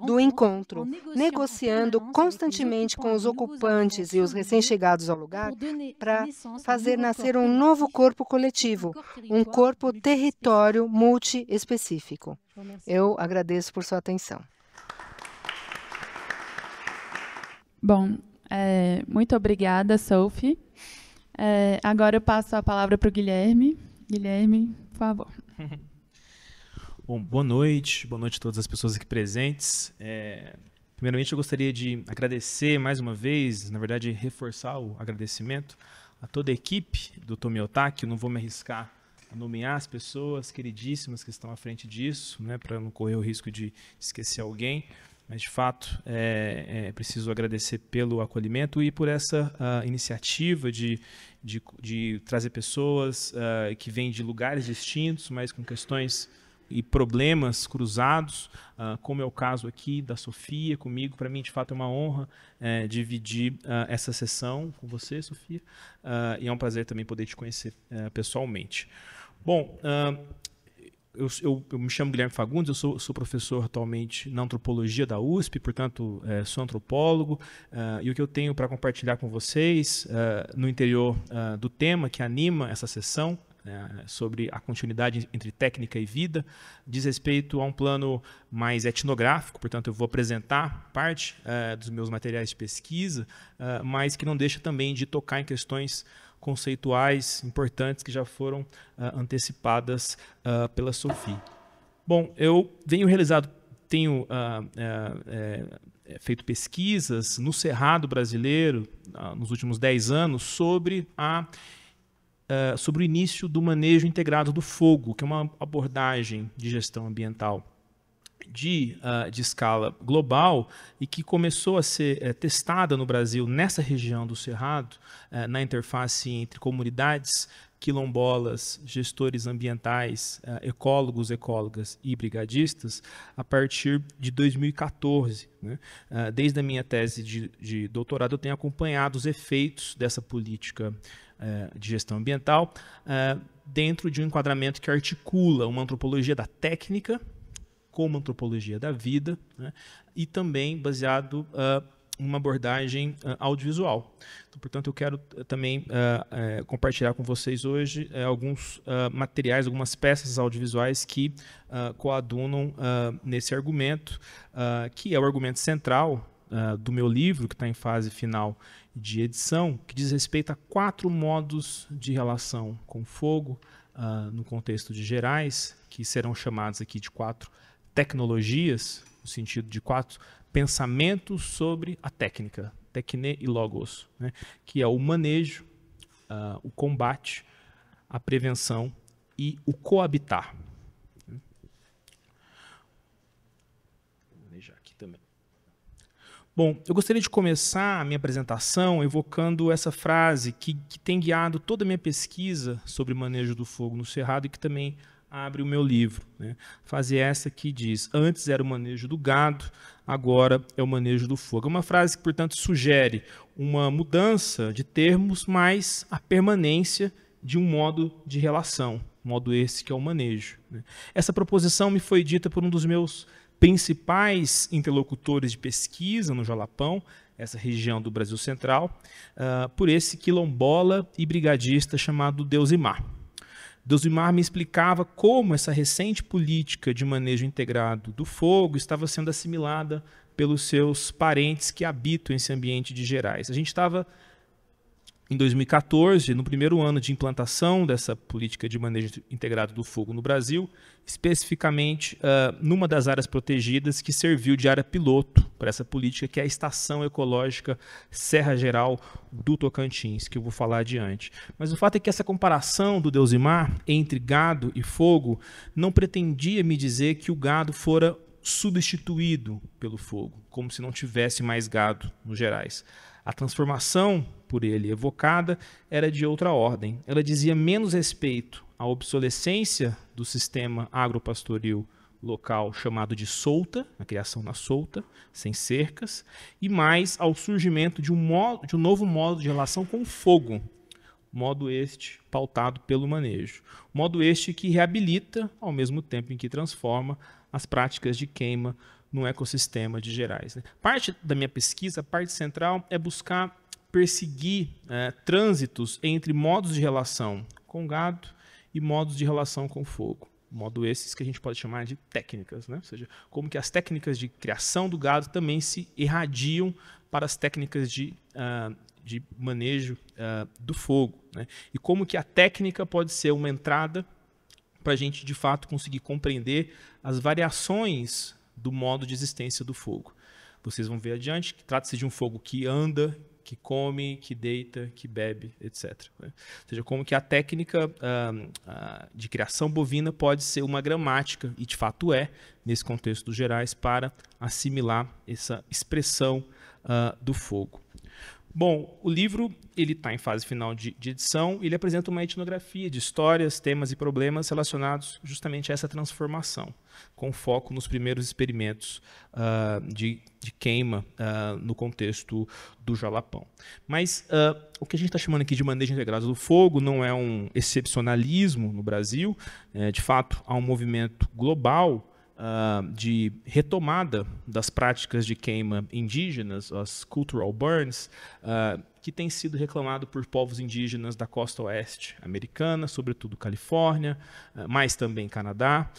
do encontro, negociando constantemente com os ocupantes e os recém-chegados ao lugar para fazer nascer um novo corpo coletivo, um corpo-território multi-específico. Eu agradeço por sua atenção. Bom, muito obrigada, Sophie. Agora eu passo a palavra para o Guilherme. Guilherme, por favor. Bom, boa noite a todas as pessoas aqui presentes. Primeiramente, eu gostaria de agradecer mais uma vez, na verdade, reforçar o agradecimento a toda a equipe do Tomiotaki. Eu não vou me arriscar a nomear as pessoas queridíssimas que estão à frente disso, né, para não correr o risco de esquecer alguém, mas, de fato, é preciso agradecer pelo acolhimento e por essa iniciativa de trazer pessoas que vêm de lugares distintos, mas com questões e problemas cruzados, como é o caso aqui da Sofia comigo. Para mim, de fato, é uma honra dividir essa sessão com você, Sofia, e é um prazer também poder te conhecer pessoalmente. Bom, eu me chamo Guilherme Fagundes, eu sou professor atualmente na antropologia da USP, portanto, sou antropólogo, e o que eu tenho para compartilhar com vocês no interior do tema que anima essa sessão, sobre a continuidade entre técnica e vida, diz respeito a um plano mais etnográfico, portanto eu vou apresentar parte dos meus materiais de pesquisa, mas que não deixa também de tocar em questões conceituais importantes que já foram antecipadas pela Sophie. Bom, eu tenho feito pesquisas no Cerrado brasileiro nos últimos 10 anos sobre o início do manejo integrado do fogo, que é uma abordagem de gestão ambiental de escala global e que começou a ser testada no Brasil, nessa região do Cerrado, na interface entre comunidades quilombolas, gestores ambientais, ecólogos, ecólogas e brigadistas, a partir de 2014. Né? Desde a minha tese de doutorado, eu tenho acompanhado os efeitos dessa política de gestão ambiental dentro de um enquadramento que articula uma antropologia da técnica com uma antropologia da vida, né? E também baseado em uma abordagem audiovisual. Então, portanto, eu quero também compartilhar com vocês hoje alguns materiais, algumas peças audiovisuais que coadunam nesse argumento, que é o argumento central do meu livro, que está em fase final de edição, que diz respeito a 4 modos de relação com fogo, no contexto de Gerais, que serão chamados aqui de 4 tecnologias, no sentido de 4 pensamentos sobre a técnica, tecne e logos, né? Que é o manejo, o combate, a prevenção e o coabitar. Vou manejar aqui também. Bom, eu gostaria de começar a minha apresentação evocando essa frase que tem guiado toda a minha pesquisa sobre manejo do fogo no Cerrado e que também abre o meu livro. Né? Frase essa que diz: antes era o manejo do gado, agora é o manejo do fogo. É uma frase que, portanto, sugere uma mudança de termos, mas a permanência de um modo de relação, modo esse que é o manejo. Né? Essa proposição me foi dita por um dos meus principais interlocutores de pesquisa no Jalapão, essa região do Brasil Central, por esse quilombola e brigadista chamado Deusimar. Deusimar me explicava como essa recente política de manejo integrado do fogo estava sendo assimilada pelos seus parentes que habitam esse ambiente de Gerais. A gente estava, em 2014, no primeiro ano de implantação dessa política de manejo integrado do fogo no Brasil, especificamente numa das áreas protegidas que serviu de área piloto para essa política, que é a Estação Ecológica Serra Geral do Tocantins, que eu vou falar adiante. Mas o fato é que essa comparação do Deusimar entre gado e fogo não pretendia me dizer que o gado fora substituído pelo fogo, como se não tivesse mais gado nos Gerais. A transformação por ele evocada era de outra ordem. Ela dizia menos respeito à obsolescência do sistema agropastoril local chamado de solta, a criação na solta, sem cercas, e mais ao surgimento de um novo modo de relação com o fogo, modo este pautado pelo manejo. Modo este que reabilita, ao mesmo tempo em que transforma, as práticas de queima no ecossistema de Gerais. Parte da minha pesquisa, a parte central, é buscar perseguir trânsitos entre modos de relação com gado e modos de relação com fogo. Modo esses que a gente pode chamar de técnicas, né? Ou seja, como que as técnicas de criação do gado também se irradiam para as técnicas de manejo do fogo, né? E como que a técnica pode ser uma entrada para a gente, de fato, conseguir compreender as variações do modo de existência do fogo. Vocês vão ver adiante que trata-se de um fogo que anda, que come, que deita, que bebe, etc. Ou seja, como que a técnica de criação bovina pode ser uma gramática, e de fato é, nesse contexto dos Gerais, para assimilar essa expressão do fogo. Bom, o livro está em fase final de edição. Ele apresenta uma etnografia de histórias, temas e problemas relacionados justamente a essa transformação, com foco nos primeiros experimentos de queima no contexto do Jalapão. Mas o que a gente está chamando aqui de manejo integrado do fogo não é um excepcionalismo no Brasil. De fato, há um movimento global de retomada das práticas de queima indígenas, as cultural burns, que tem sido reclamado por povos indígenas da costa oeste americana, sobretudo Califórnia, mas também Canadá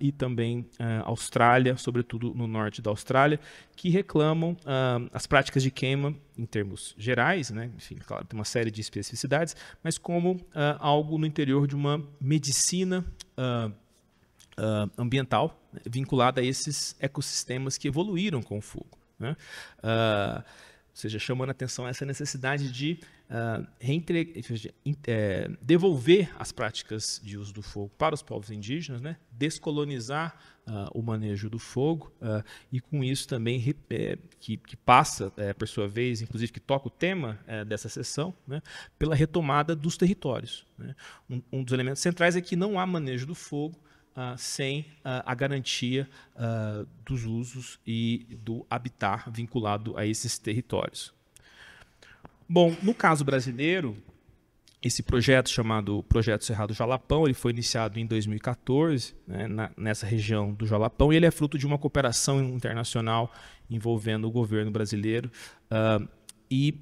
e também Austrália, sobretudo no norte da Austrália, que reclamam as práticas de queima em termos gerais, né? Enfim, claro, tem uma série de especificidades, mas como algo no interior de uma medicina ambiental, né, vinculada a esses ecossistemas que evoluíram com o fogo, né? Ou seja, chamando a atenção a essa necessidade de devolver as práticas de uso do fogo para os povos indígenas, né? Descolonizar o manejo do fogo e com isso também que passa, por sua vez, inclusive que toca o tema dessa sessão, né? Pela retomada dos territórios, né? Um dos elementos centrais é que não há manejo do fogo sem a garantia dos usos e do habitat vinculado a esses territórios. Bom, no caso brasileiro, esse projeto chamado Projeto Cerrado Jalapão, ele foi iniciado em 2014, né, nessa região do Jalapão, e ele é fruto de uma cooperação internacional envolvendo o governo brasileiro e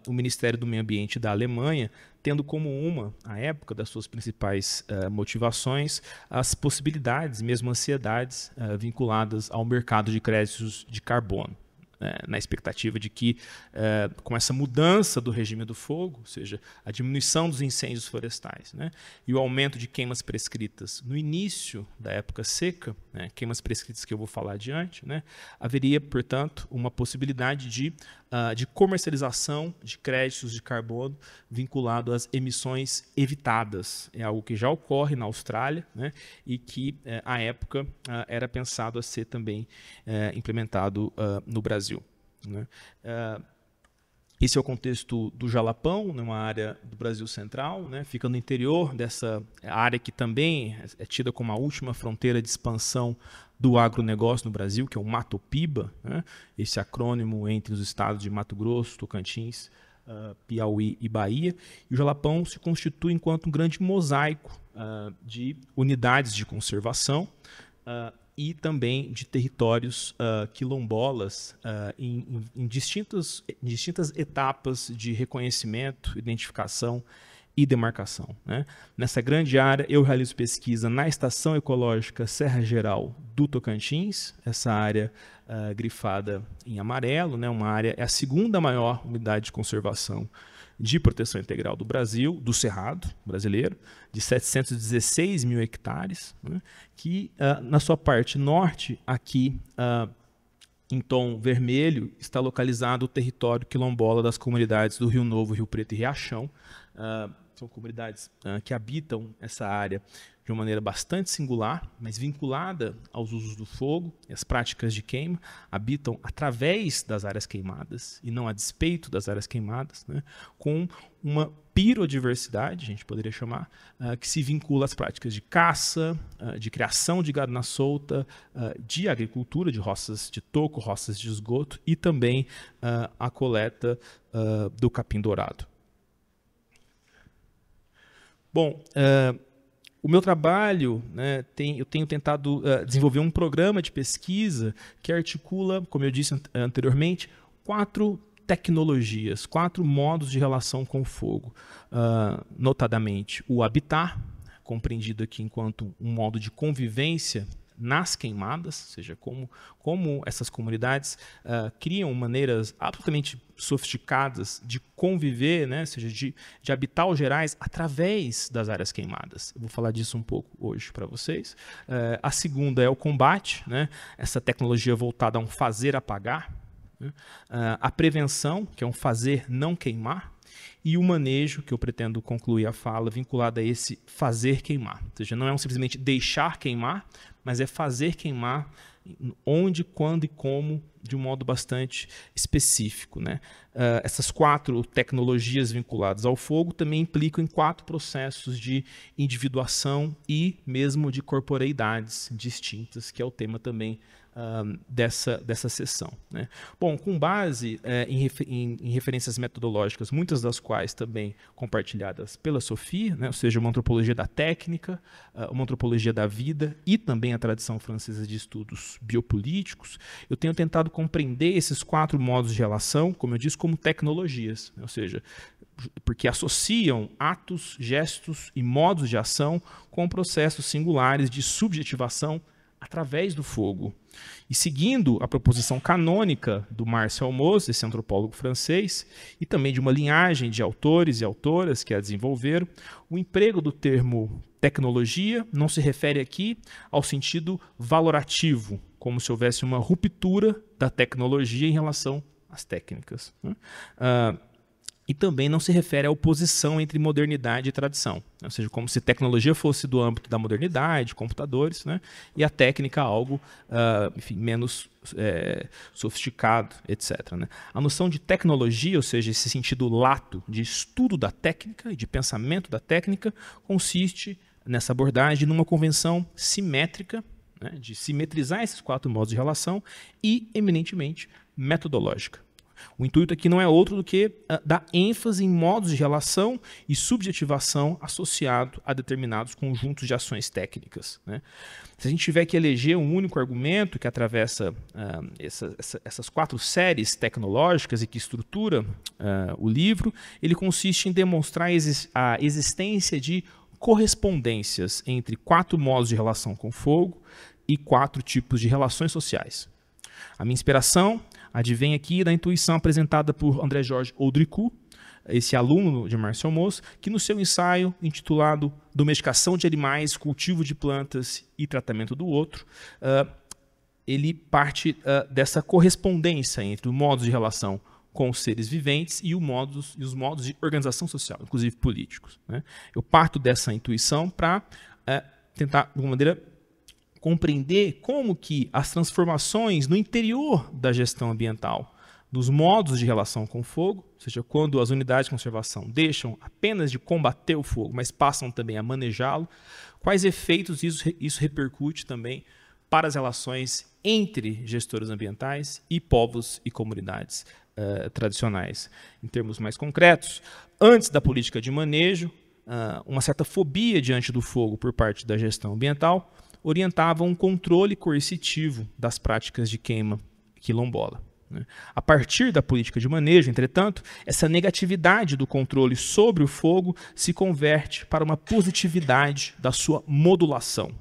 o Ministério do Meio Ambiente da Alemanha, tendo como uma, à época, das suas principais motivações, as possibilidades, mesmo ansiedades, vinculadas ao mercado de créditos de carbono, na expectativa de que, com essa mudança do regime do fogo, ou seja, a diminuição dos incêndios florestais, né, e o aumento de queimas prescritas no início da época seca, né, queimas prescritas que eu vou falar adiante, né, haveria, portanto, uma possibilidade de comercialização de créditos de carbono vinculado às emissões evitadas. É algo que já ocorre na Austrália, né, e que, à época, era pensado a ser também implementado no Brasil, né. Esse é o contexto do Jalapão, numa área do Brasil Central, né, fica no interior dessa área que também é tida como a última fronteira de expansão do agronegócio no Brasil, que é o Matopiba, né, esse acrônimo entre os estados de Mato Grosso, Tocantins, Piauí e Bahia. E o Jalapão se constitui enquanto um grande mosaico de unidades de conservação e também de territórios quilombolas em distintas etapas de reconhecimento, identificação e demarcação, né? Nessa grande área, eu realizo pesquisa na Estação Ecológica Serra Geral do Tocantins, essa área grifada em amarelo, né? Uma área, é a segunda maior unidade de conservação de proteção integral do Brasil, do Cerrado brasileiro, de 716 mil hectares, né, que na sua parte norte, aqui em tom vermelho, está localizado o território quilombola das comunidades do Rio Novo, Rio Preto e Riachão. São comunidades que habitam essa área de uma maneira bastante singular, mas vinculada aos usos do fogo e às práticas de queima, habitam através das áreas queimadas e não a despeito das áreas queimadas, né, com uma pirodiversidade, a gente poderia chamar, que se vincula às práticas de caça, de criação de gado na solta, de agricultura, de roças de toco, roças de esgoto e também a coleta do capim-dourado. Bom, o meu trabalho, né, eu tenho tentado desenvolver um programa de pesquisa que articula, como eu disse anteriormente, 4 tecnologias, 4 modos de relação com o fogo, notadamente o habitat, compreendido aqui enquanto um modo de convivência nas queimadas, ou seja, como essas comunidades criam maneiras absolutamente sofisticadas de conviver, né, ou seja, de habitar os gerais através das áreas queimadas. Eu vou falar disso um pouco hoje para vocês. A segunda é o combate, né, essa tecnologia voltada a um fazer apagar, né, a prevenção, que é um fazer não queimar, e o manejo, que eu pretendo concluir a fala, vinculado a esse fazer queimar. Ou seja, não é simplesmente deixar queimar, mas é fazer queimar onde, quando e como de um modo bastante específico, né? Essas 4 tecnologias vinculadas ao fogo também implicam em 4 processos de individuação e mesmo de corporeidades distintas, que é o tema também dessa sessão, né? Bom, com base em referências metodológicas, muitas das quais também compartilhadas pela Sophie, né? Ou seja, uma antropologia da técnica, uma antropologia da vida e também a tradição francesa de estudos biopolíticos, eu tenho tentado compreender esses 4 modos de relação, como eu disse, como tecnologias, né? Ou seja, porque associam atos, gestos e modos de ação com processos singulares de subjetivação através do fogo. E seguindo a proposição canônica do Marcel Mauss, esse antropólogo francês, e também de uma linhagem de autores e autoras que a desenvolveram, o emprego do termo tecnologia não se refere aqui ao sentido valorativo, como se houvesse uma ruptura da tecnologia em relação às técnicas, né? E também não se refere à oposição entre modernidade e tradição, né? Ou seja, como se tecnologia fosse do âmbito da modernidade, computadores, né? E a técnica algo enfim, menos sofisticado, etc., né? A noção de tecnologia, ou seja, esse sentido lato de estudo da técnica e de pensamento da técnica, consiste nessa abordagem numa convenção simétrica, né? De simetrizar esses 4 modos de relação e eminentemente metodológica. O intuito aqui não é outro do que dar ênfase em modos de relação e subjetivação associado a determinados conjuntos de ações técnicas, né? Se a gente tiver que eleger um único argumento que atravessa essas 4 séries tecnológicas e que estrutura o livro, ele consiste em demonstrar a existência de correspondências entre 4 modos de relação com fogo e 4 tipos de relações sociais. A minha inspiração advém aqui da intuição apresentada por André-Georges Audricourt, esse aluno de Marcel Mauss, que no seu ensaio intitulado Domesticação de Animais, Cultivo de Plantas e Tratamento do Outro, ele parte dessa correspondência entre os modos de relação com os seres viventes e os modos de organização social, inclusive políticos, né? Eu parto dessa intuição para tentar, de alguma maneira, compreender como que as transformações no interior da gestão ambiental, dos modos de relação com o fogo, ou seja, quando as unidades de conservação deixam apenas de combater o fogo, mas passam também a manejá-lo, quais efeitos isso repercute também para as relações entre gestores ambientais e povos e comunidades tradicionais. Em termos mais concretos, antes da política de manejo, uma certa fobia diante do fogo por parte da gestão ambiental orientava um controle coercitivo das práticas de queima quilombola, né? A partir da política de manejo, entretanto, essa negatividade do controle sobre o fogo se converte para uma positividade da sua modulação,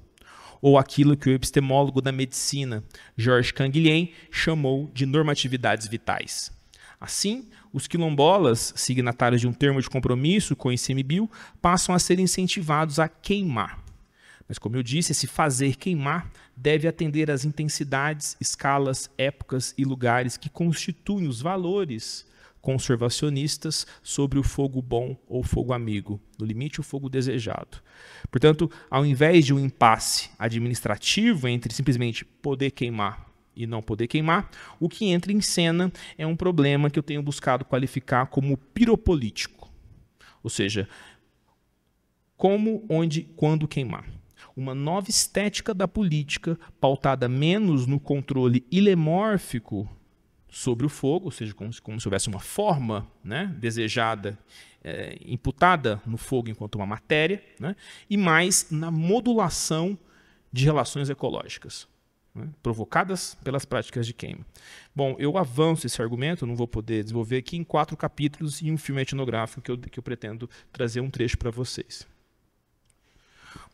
ou aquilo que o epistemólogo da medicina Georges Canguilhem chamou de normatividades vitais. Assim, os quilombolas, signatários de um termo de compromisso com o ICMBio, passam a ser incentivados a queimar. Mas, como eu disse, esse fazer queimar deve atender às intensidades, escalas, épocas e lugares que constituem os valores conservacionistas sobre o fogo bom ou fogo amigo, no limite o fogo desejado. Portanto, ao invés de um impasse administrativo entre simplesmente poder queimar e não poder queimar, o que entra em cena é um problema que eu tenho buscado qualificar como piropolítico, ou seja, como, onde, quando queimar. Uma nova estética da política, pautada menos no controle ilemórfico sobre o fogo, ou seja, como se houvesse uma forma, né, desejada, imputada no fogo enquanto uma matéria, né, e mais na modulação de relações ecológicas, né, provocadas pelas práticas de queima. Bom, eu avanço esse argumento, não vou poder desenvolver aqui, em 4 capítulos e um filme etnográfico que eu pretendo trazer um trecho para vocês.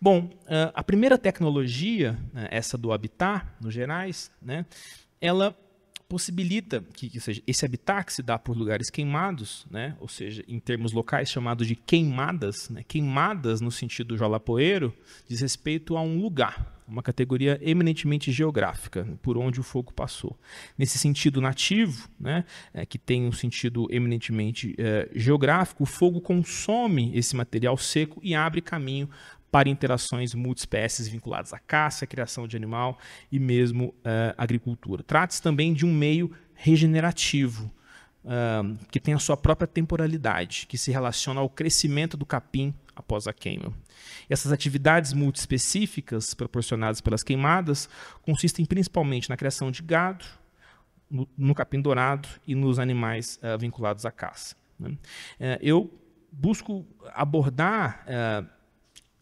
Bom, a primeira tecnologia, essa do habitat, nos gerais, né, ela possibilita que seja, esse habitat que se dá por lugares queimados, né, ou seja, em termos locais chamados de queimadas, né, queimadas no sentido jalapoeiro, diz respeito a um lugar, uma categoria eminentemente geográfica, por onde o fogo passou. Nesse sentido nativo, né, que tem um sentido eminentemente geográfico, o fogo consome esse material seco e abre caminho para interações multiespécies vinculadas à caça, à criação de animal e mesmo agricultura. Trata-se também de um meio regenerativo, que tem a sua própria temporalidade, que se relaciona ao crescimento do capim após a queima. Essas atividades multiespecíficas proporcionadas pelas queimadas consistem principalmente na criação de gado, no capim dourado e nos animais vinculados à caça. Eu busco abordar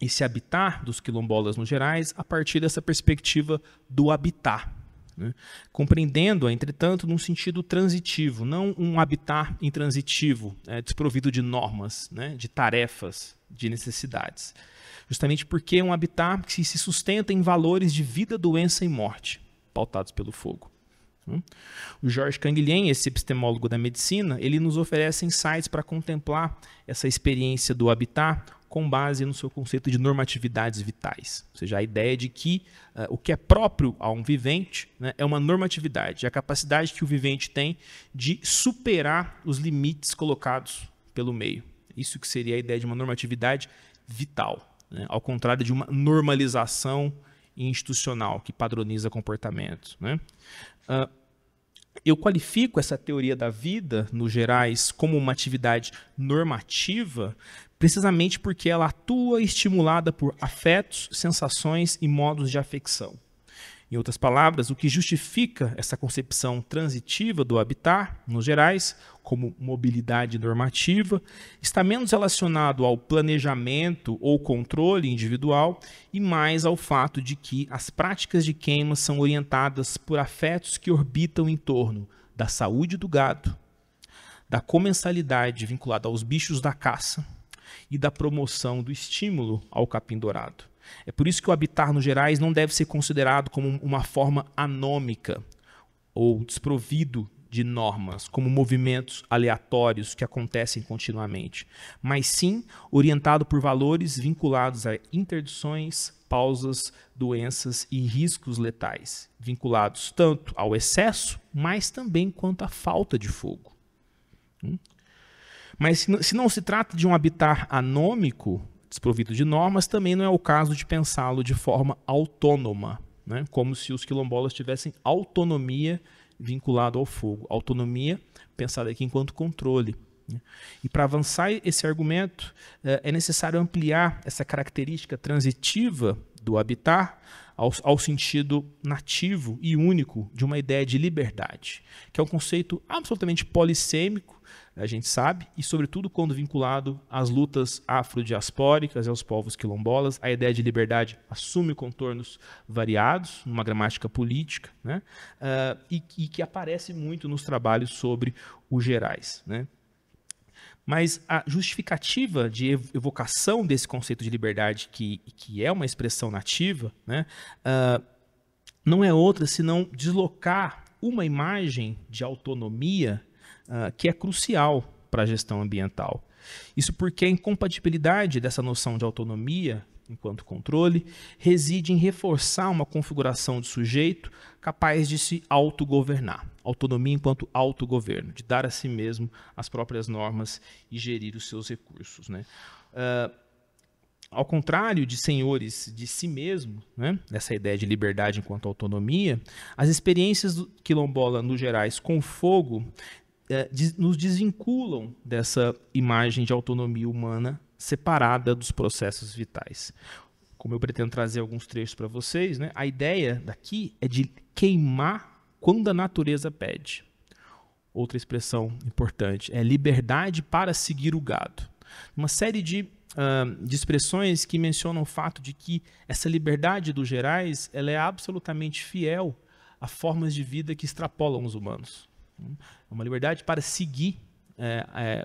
esse habitat dos quilombolas no Gerais a partir dessa perspectiva do habitat, compreendendo-a, entretanto, num sentido transitivo, não um habitat intransitivo, desprovido de normas, de tarefas, de necessidades. Justamente porque é um habitat que se sustenta em valores de vida, doença e morte, pautados pelo fogo. O Georges Canguilhem, esse epistemólogo da medicina, ele nos oferece insights para contemplar essa experiência do habitat com base no seu conceito de normatividades vitais. Ou seja, a ideia de que o que é próprio a um vivente é uma normatividade, a capacidade que o vivente tem de superar os limites colocados pelo meio. Isso que seria a ideia de uma normatividade vital, ao contrário de uma normalização institucional que padroniza comportamentos. Eu qualifico essa teoria da vida, no Gerais, como uma atividade normativa, precisamente porque ela atua estimulada por afetos, sensações e modos de afecção. Em outras palavras, o que justifica essa concepção transitiva do habitat, nos Gerais, como mobilidade normativa, está menos relacionado ao planejamento ou controle individual e mais ao fato de que as práticas de queima são orientadas por afetos que orbitam em torno da saúde do gado, da comensalidade vinculada aos bichos da caça e da promoção do estímulo ao capim dourado. É por isso que o habitat nos Gerais não deve ser considerado como uma forma anômica ou desprovido de normas, como movimentos aleatórios que acontecem continuamente, mas sim orientado por valores vinculados a interdições, pausas, doenças e riscos letais, vinculados tanto ao excesso, mas também quanto à falta de fogo. Mas se não se trata de um habitat anômico, desprovido de normas, também não é o caso de pensá-lo de forma autônoma, como se os quilombolas tivessem autonomia vinculada ao fogo. Autonomia pensada aqui enquanto controle. E para avançar esse argumento, é necessário ampliar essa característica transitiva do habitat ao sentido nativo e único de uma ideia de liberdade, que é um conceito absolutamente polissêmico, a gente sabe, e sobretudo quando vinculado às lutas afrodiaspóricas e aos povos quilombolas, a ideia de liberdade assume contornos variados numa gramática política, e que aparece muito nos trabalhos sobre os Gerais. Mas a justificativa de evocação desse conceito de liberdade, que é uma expressão nativa, não é outra senão deslocar uma imagem de autonomia que é crucial para a gestão ambiental. Isso porque a incompatibilidade dessa noção de autonomia enquanto controle reside em reforçar uma configuração de sujeito capaz de se autogovernar. Autonomia enquanto autogoverno, de dar a si mesmo as próprias normas e gerir os seus recursos. Ao contrário de senhores de si mesmo, essa ideia de liberdade enquanto autonomia, as experiências do quilombola nos Gerais com fogo nos desvinculam dessa imagem de autonomia humana separada dos processos vitais. Como eu pretendo trazer alguns trechos para vocês, a ideia daqui é de queimar quando a natureza pede. Outra expressão importante é liberdade para seguir o gado. Uma série de expressões que mencionam o fato de que essa liberdade dos Gerais ela é absolutamente fiel a formas de vida que extrapolam os humanos. É uma liberdade para seguir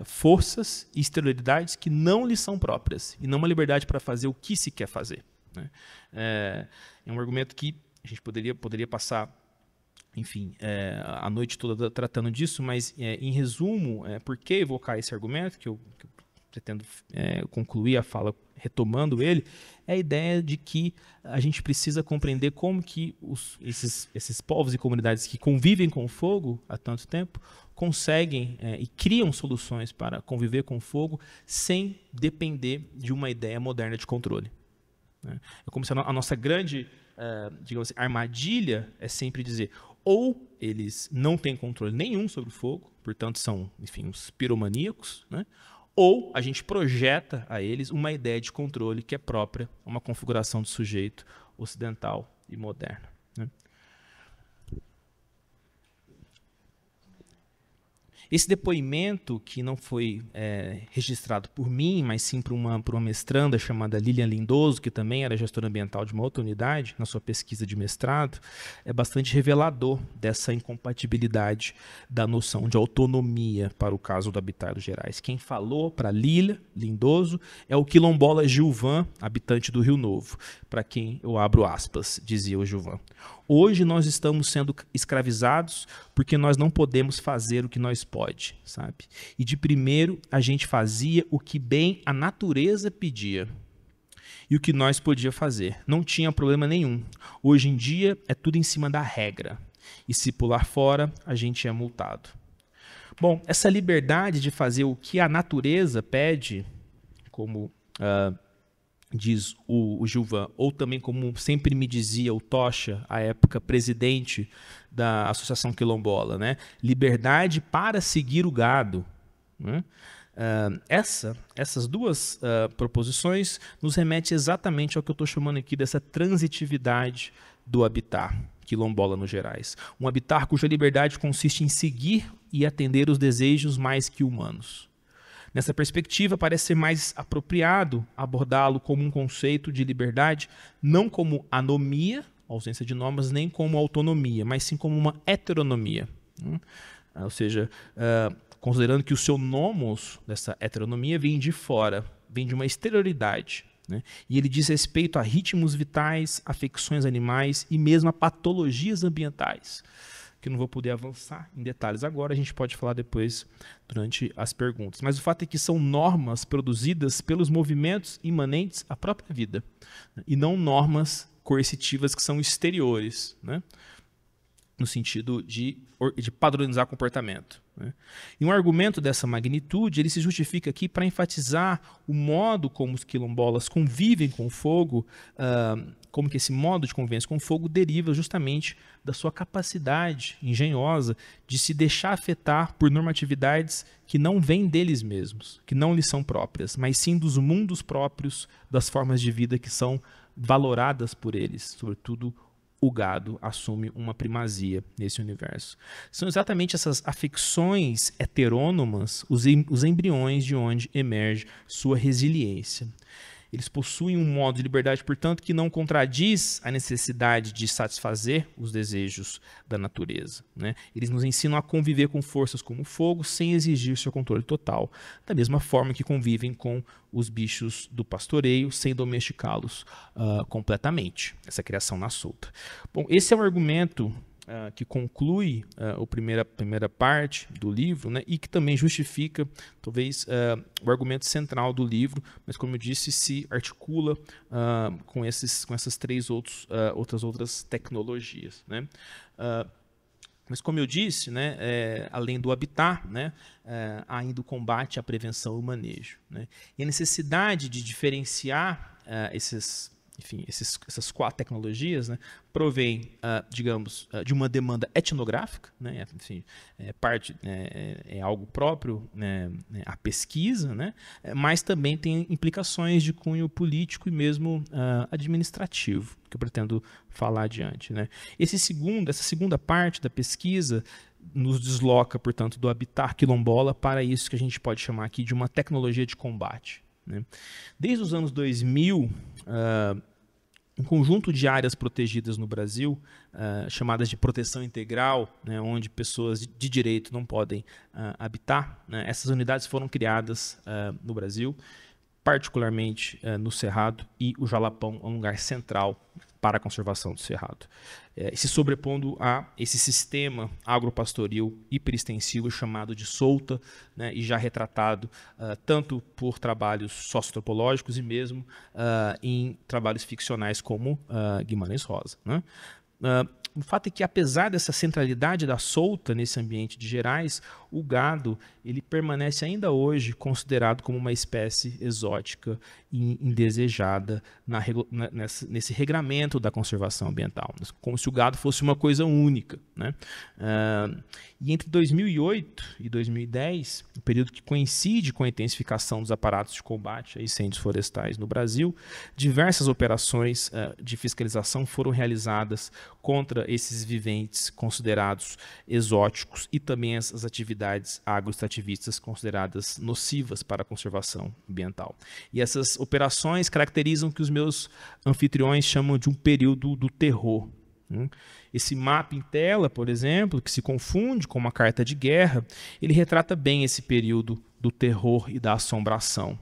forças e exterioridades que não lhes são próprias, e não uma liberdade para fazer o que se quer fazer. É um argumento que a gente poderia passar, enfim, a noite toda tratando disso, mas, em resumo, por que evocar esse argumento, que eu pretendo concluir a fala retomando ele, é a ideia de que a gente precisa compreender como que esses povos e comunidades que convivem com o fogo há tanto tempo conseguem e criam soluções para conviver com o fogo sem depender de uma ideia moderna de controle. Né? É como se a nossa grande, digamos assim, armadilha é sempre dizer, ou eles não têm controle nenhum sobre o fogo, portanto são, enfim, uns piromaníacos, né? Ou a gente projeta a eles uma ideia de controle que é própria a uma configuração do sujeito ocidental e moderno. Né? Esse depoimento, que não foi registrado por mim, mas sim por uma mestranda chamada Lilian Lindoso, que também era gestora ambiental de uma outra unidade, na sua pesquisa de mestrado, é bastante revelador dessa incompatibilidade da noção de autonomia para o caso do habitar dos Gerais. Quem falou para Lilian Lindoso é o quilombola Gilvan, habitante do Rio Novo, para quem eu abro aspas, dizia o Gilvan. Hoje nós estamos sendo escravizados porque nós não podemos fazer o que nós pode, sabe? E de primeiro a gente fazia o que bem a natureza pedia. E o que nós podíamos fazer. Não tinha problema nenhum. Hoje em dia é tudo em cima da regra. E se pular fora, a gente é multado. Bom, essa liberdade de fazer o que a natureza pede, como diz o Gilvan, ou também como sempre me dizia o Tocha, à época presidente da Associação Quilombola, né? Liberdade para seguir o gado. Né? Essas duas proposições nos remetem exatamente ao que eu estou chamando aqui dessa transitividade do habitar quilombola nos Gerais. Um habitar cuja liberdade consiste em seguir e atender os desejos mais que humanos. Nessa perspectiva, parece ser mais apropriado abordá-lo como um conceito de liberdade, não como anomia, ausência de normas, nem como autonomia, mas sim como uma heteronomia. Ou seja, considerando que o seu nomos dessa heteronomia vem de fora, vem de uma exterioridade. Né? E ele diz respeito a ritmos vitais, afecções animais e mesmo a patologias ambientais, que eu não vou poder avançar em detalhes agora, a gente pode falar depois durante as perguntas. Mas o fato é que são normas produzidas pelos movimentos imanentes à própria vida, né? E não normas coercitivas que são exteriores, né? No sentido de padronizar comportamento. Né? E um argumento dessa magnitude, ele se justifica aqui para enfatizar o modo como os quilombolas convivem com o fogo, como que esse modo de convivência com o fogo deriva justamente da sua capacidade engenhosa de se deixar afetar por normatividades que não vêm deles mesmos, que não lhes são próprias, mas sim dos mundos próprios, das formas de vida que são valoradas por eles, sobretudo o gado assume uma primazia nesse universo. São exatamente essas afecções heterônomas os embriões de onde emerge sua resiliência. Eles possuem um modo de liberdade, portanto, que não contradiz a necessidade de satisfazer os desejos da natureza. Né? Eles nos ensinam a conviver com forças como o fogo sem exigir seu controle total, da mesma forma que convivem com os bichos do pastoreio sem domesticá-los completamente, essa criação na solta. Bom, esse é um argumento que conclui a primeira parte do livro, né, e que também justifica, talvez, o argumento central do livro, mas, como eu disse, se articula com essas três outras tecnologias. Né? Mas, como eu disse, né, além do habitar, né, há ainda o combate, a prevenção e o manejo. Né? E a necessidade de diferenciar essas quatro tecnologias, né, provém, digamos, de uma demanda etnográfica, né, enfim, é algo próprio, né, a pesquisa, né, mas também tem implicações de cunho político e mesmo administrativo, que eu pretendo falar adiante. Né. Essa segunda parte da pesquisa nos desloca, portanto, do habitar quilombola para isso que a gente pode chamar aqui de uma tecnologia de combate. Né. Desde os anos 2000, um conjunto de áreas protegidas no Brasil, chamadas de proteção integral, né, onde pessoas de direito não podem habitar, né, essas unidades foram criadas no Brasil, particularmente no Cerrado, e o Jalapão é um lugar central para a conservação do Cerrado. Se sobrepondo a esse sistema agropastoril hiperextensivo chamado de solta, né, e já retratado tanto por trabalhos socioantropológicos e mesmo em trabalhos ficcionais como Guimarães Rosa. Né? O fato é que, apesar dessa centralidade da solta nesse ambiente de Gerais, o gado ele permanece ainda hoje considerado como uma espécie exótica indesejada nesse regramento da conservação ambiental, como se o gado fosse uma coisa única, né? E entre 2008 e 2010, o período que coincide com a intensificação dos aparatos de combate a incêndios florestais no Brasil, diversas operações de fiscalização foram realizadas contra esses viventes considerados exóticos e também as atividades agroextrativistas consideradas nocivas para a conservação ambiental. E essas operações caracterizam o que os meus anfitriões chamam de um período do terror. Esse mapa em tela, por exemplo, que se confunde com uma carta de guerra, ele retrata bem esse período do terror e da assombração,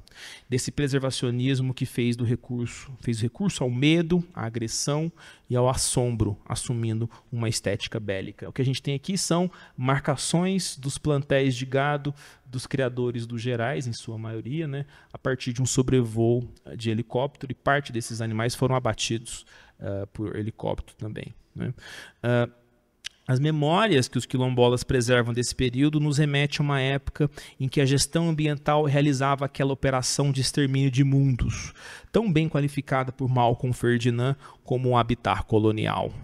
desse preservacionismo que fez recurso ao medo, à agressão e ao assombro, assumindo uma estética bélica. O que a gente tem aqui são marcações dos plantéis de gado dos criadores dos Gerais, em sua maioria, né, a partir de um sobrevoo de helicóptero, e parte desses animais foram abatidos por helicóptero também, né? As memórias que os quilombolas preservam desse período nos remete a uma época em que a gestão ambiental realizava aquela operação de extermínio de mundos, tão bem qualificada por Malcolm Ferdinand como um habitat colonial.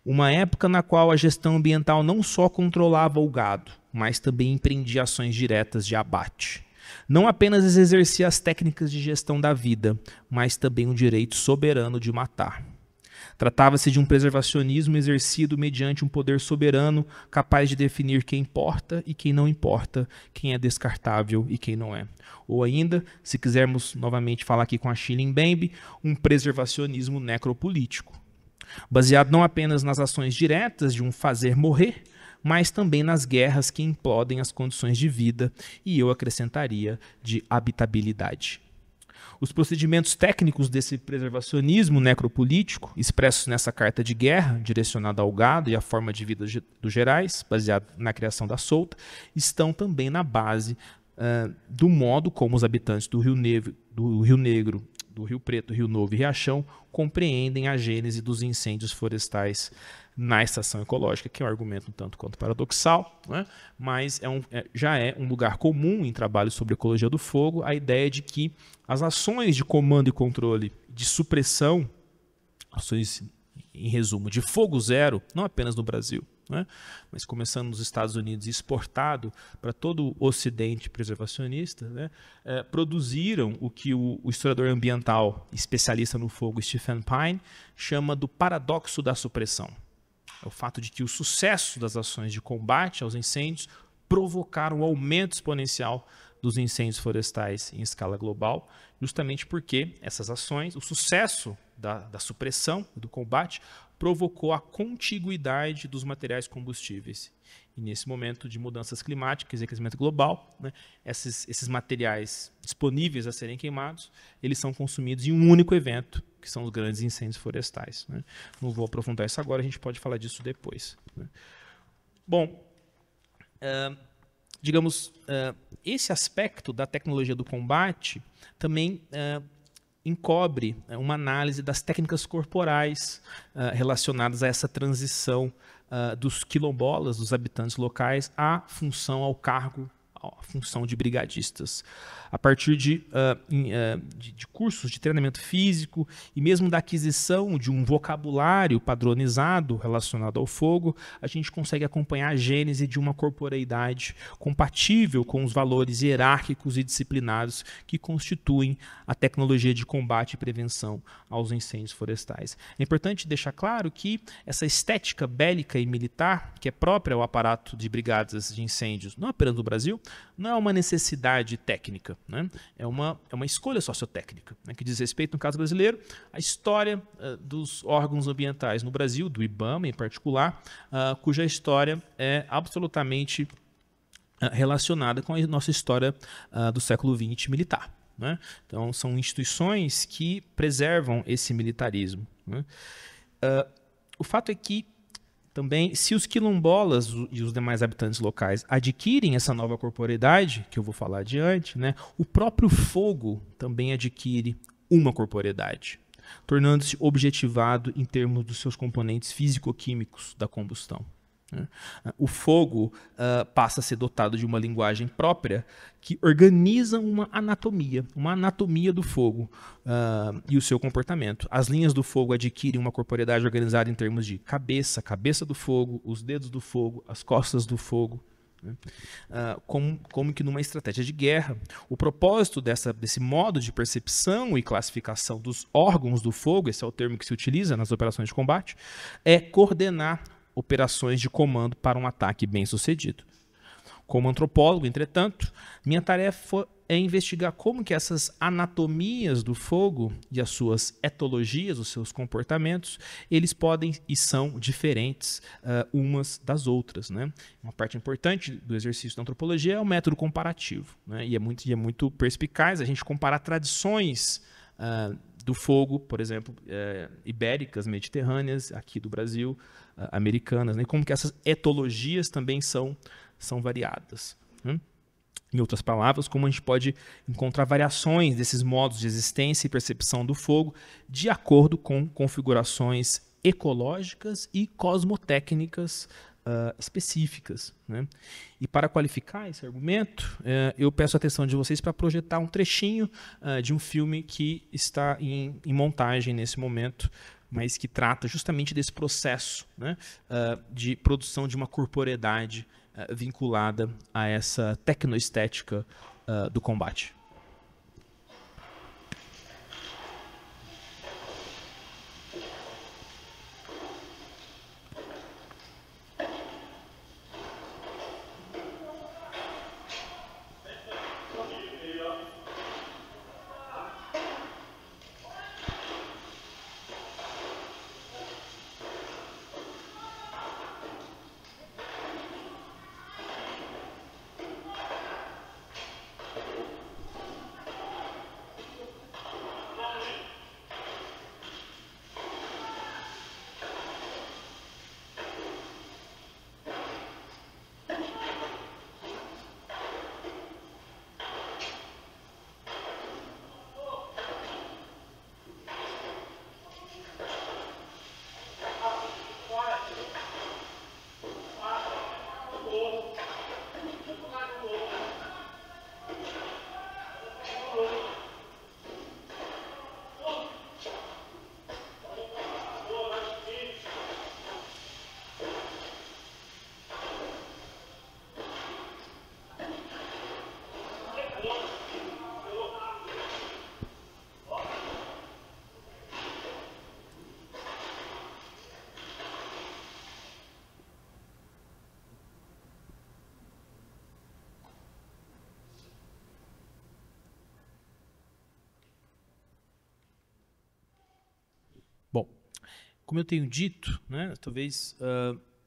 Uma época na qual a gestão ambiental não só controlava o gado, mas também empreendia ações diretas de abate. Não apenas exercia as técnicas de gestão da vida, mas também o direito soberano de matar. Tratava-se de um preservacionismo exercido mediante um poder soberano capaz de definir quem importa e quem não importa, quem é descartável e quem não é. Ou ainda, se quisermos novamente falar aqui com a Achille Mbembe, um preservacionismo necropolítico, baseado não apenas nas ações diretas de um fazer morrer, mas também nas guerras que implodem as condições de vida, e eu acrescentaria de habitabilidade. Os procedimentos técnicos desse preservacionismo necropolítico, expressos nessa carta de guerra, direcionada ao gado e à forma de vida dos Gerais, baseado na criação da solta, estão também na base do modo como os habitantes do Rio Negro, do Rio Preto, Rio Novo e Riachão compreendem a gênese dos incêndios florestais na estação ecológica, que é um argumento um tanto quanto paradoxal, né? Mas já é um lugar comum em trabalhos sobre ecologia do fogo a ideia de que as ações de comando e controle, de supressão, ações, em resumo, de fogo zero, não apenas no Brasil, né, mas começando nos Estados Unidos e exportado para todo o ocidente preservacionista, né, produziram o que o historiador ambiental especialista no fogo Stephen Pine chama do paradoxo da supressão. É o fato de que o sucesso das ações de combate aos incêndios provocaram um aumento exponencial dos incêndios florestais em escala global, justamente porque essas ações, o sucesso da supressão e do combate, provocou a contiguidade dos materiais combustíveis. E nesse momento de mudanças climáticas e aquecimento global, né, esses materiais disponíveis a serem queimados, eles são consumidos em um único evento, que são os grandes incêndios florestais, né? Não vou aprofundar isso agora, a gente pode falar disso depois, né? Bom, digamos, esse aspecto da tecnologia do combate também encobre uma análise das técnicas corporais relacionadas a essa transição dos quilombolas, dos habitantes locais, à função, ao cargo, à função de brigadistas. A partir de cursos de treinamento físico e mesmo da aquisição de um vocabulário padronizado relacionado ao fogo, a gente consegue acompanhar a gênese de uma corporeidade compatível com os valores hierárquicos e disciplinados que constituem a tecnologia de combate e prevenção aos incêndios florestais. É importante deixar claro que essa estética bélica e militar, que é própria ao aparato de brigadas de incêndios, não apenas no Brasil, não é uma necessidade técnica, né? É uma escolha sociotécnica, né, que diz respeito, no caso brasileiro, à história dos órgãos ambientais no Brasil, do IBAMA em particular, cuja história é absolutamente relacionada com a nossa história do século XX militar, né? Então, são instituições que preservam esse militarismo, né? O fato é que também, se os quilombolas e os demais habitantes locais adquirem essa nova corporeidade, que eu vou falar adiante, né, o próprio fogo também adquire uma corporeidade, tornando-se objetivado em termos dos seus componentes físico-químicos da combustão, O fogo passa a ser dotado de uma linguagem própria que organiza uma anatomia do fogo e o seu comportamento. As linhas do fogo adquirem uma corporeidade organizada em termos de cabeça do fogo, os dedos do fogo, as costas do fogo. Como que numa estratégia de guerra, o propósito desse modo de percepção e classificação dos órgãos do fogo, esse é o termo que se utiliza nas operações de combate, é coordenar operações de comando para um ataque bem-sucedido. Como antropólogo, entretanto, minha tarefa é investigar como que essas anatomias do fogo e as suas etologias, os seus comportamentos, eles podem e são diferentes umas das outras, né? Uma parte importante do exercício da antropologia é o método comparativo, né? E é muito perspicaz a gente comparar tradições do fogo, por exemplo, ibéricas, mediterrâneas, aqui do Brasil, americanas, né? Como que essas etologias também são variadas, né? Em outras palavras, como a gente pode encontrar variações desses modos de existência e percepção do fogo de acordo com configurações ecológicas e cosmotécnicas específicas, né? E para qualificar esse argumento, eu peço a atenção de vocês para projetar um trechinho de um filme que está em montagem nesse momento, mas que trata justamente desse processo, né, de produção de uma corporeidade vinculada a essa tecnoestética do combate. Bom, como eu tenho dito, né, talvez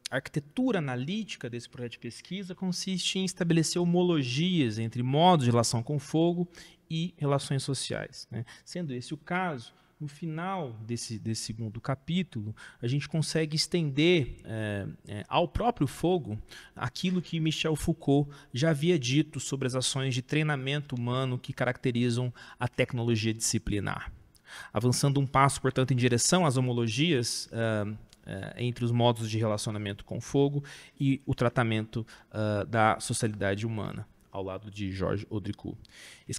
a arquitetura analítica desse projeto de pesquisa consiste em estabelecer homologias entre modos de relação com o fogo e relações sociais, né? Sendo esse o caso, no final desse segundo capítulo, a gente consegue estender ao próprio fogo aquilo que Michel Foucault já havia dito sobre as ações de treinamento humano que caracterizam a tecnologia disciplinar. Avançando um passo, portanto, em direção às homologias entre os modos de relacionamento com o fogo e o tratamento da socialidade humana, ao lado de Georges Audricourt. Esse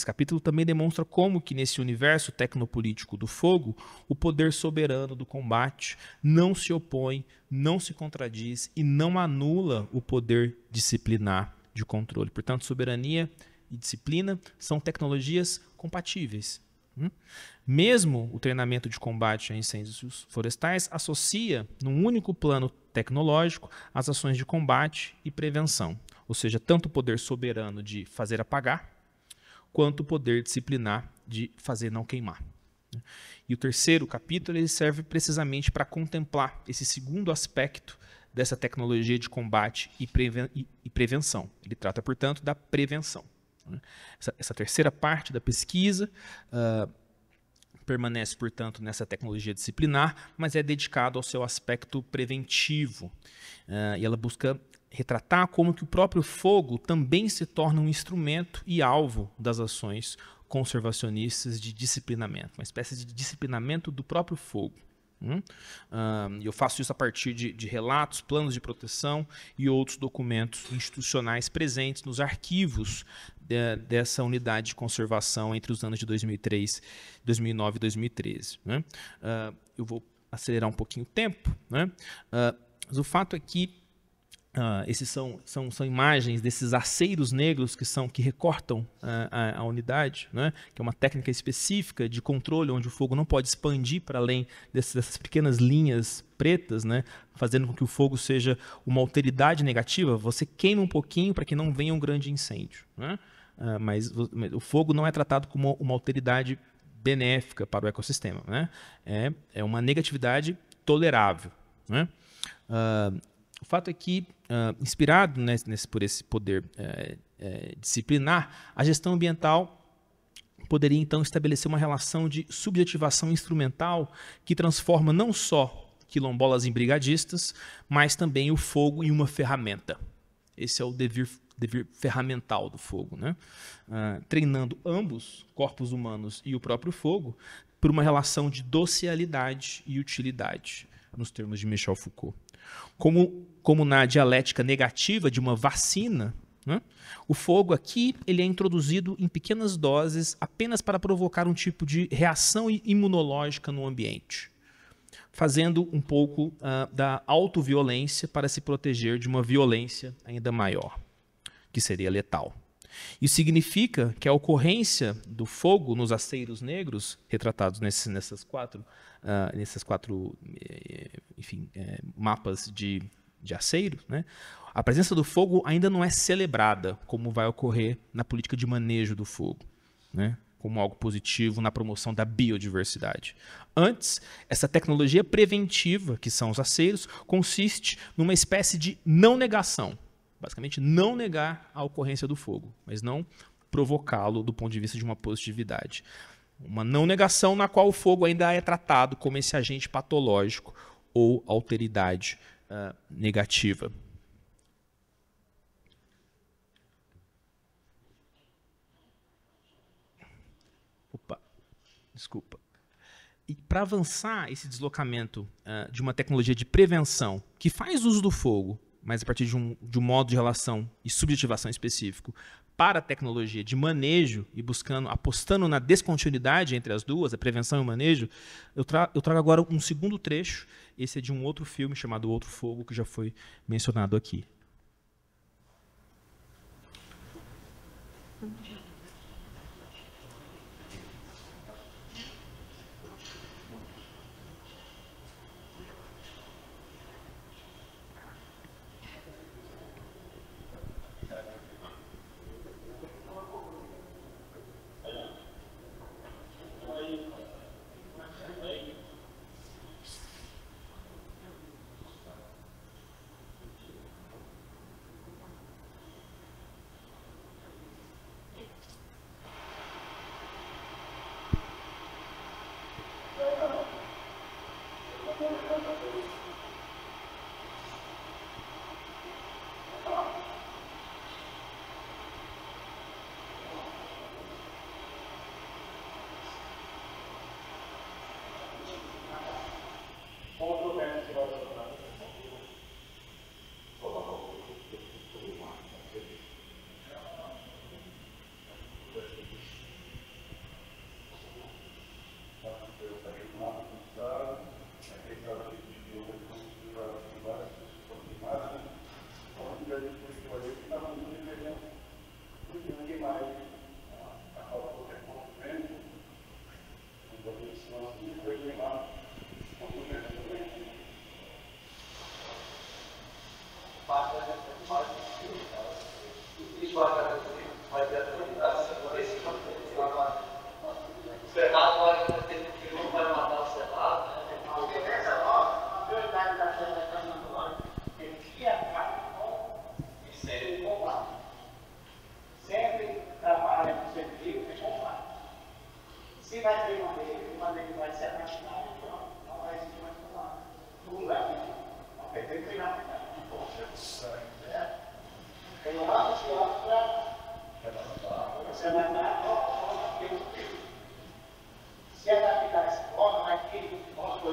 capítulo também demonstra como que nesse universo tecnopolítico do fogo, o poder soberano do combate não se opõe, não se contradiz e não anula o poder disciplinar de controle. Portanto, soberania e disciplina são tecnologias compatíveis. Mesmo o treinamento de combate a incêndios florestais associa, num único plano tecnológico, as ações de combate e prevenção, ou seja, tanto o poder soberano de fazer apagar, quanto o poder disciplinar de fazer não queimar. E o terceiro capítulo ele serve precisamente para contemplar esse segundo aspecto dessa tecnologia de combate e prevenção. Ele trata, portanto, da prevenção. Essa terceira parte da pesquisa permanece, portanto, nessa tecnologia disciplinar, mas é dedicado ao seu aspecto preventivo. E ela busca retratar como que o próprio fogo também se torna um instrumento e alvo das ações conservacionistas de disciplinamento, uma espécie de disciplinamento do próprio fogo. Eu faço isso a partir de relatos, planos de proteção e outros documentos institucionais presentes nos arquivos dessa unidade de conservação entre os anos de 2009 e 2013. Né? Eu vou acelerar um pouquinho o tempo, né? Mas o fato é que esses são imagens desses aceiros negros que recortam a unidade, né? Que é uma técnica específica de controle onde o fogo não pode expandir para além dessas pequeas linhas pretas, né? Fazendo com que o fogo seja uma alteridade negativa. Você queima um pouquinho para que não venha um grande incêndio, né? Mas o fogo não é tratado como uma alteridade benéfica para o ecossistema, né? É uma negatividade tolerável, né? O fato é que, inspirado por esse poder disciplinar, a gestão ambiental poderia então estabelecer uma relação de subjetivação instrumental que transforma não só quilombolas em brigadistas, mas também o fogo em uma ferramenta. Esse é o devir ferramental do fogo, né? Treinando ambos, corpos humanos e o próprio fogo, por uma relação de docialidade e utilidade, nos termos de Michel Foucault. Como na dialética negativa de uma vacina, né? O fogo aqui ele é introduzido em pequenas doses apenas para provocar um tipo de reação imunológica no ambiente, fazendo um pouco da autoviolência para se proteger de uma violência ainda maior, que seria letal. Isso significa que a ocorrência do fogo nos aceiros negros, retratados nessas quatro mapas de aceiro, né? A presença do fogo ainda não é celebrada, como vai ocorrer na política de manejo do fogo, né? Como algo positivo na promoção da biodiversidade. Antes, essa tecnologia preventiva, que são os aceiros, consiste numa espécie de não negação. Basicamente, não negar a ocorrência do fogo, mas não provocá-lo do ponto de vista de uma positividade. Uma não negação na qual o fogo ainda é tratado como esse agente patológico ou alteridade negativa. Opa, desculpa. E para avançar esse deslocamento de uma tecnologia de prevenção que faz uso do fogo, mas a partir de um modo de relação e subjetivação específico, para a tecnologia de manejo e apostando na descontinuidade entre as duas, a prevenção e o manejo, eu trago agora um segundo trecho. Esse é de um outro filme chamado Outro Fogo, que já foi mencionado aqui. Se adaptar a essa forma, aquele nosso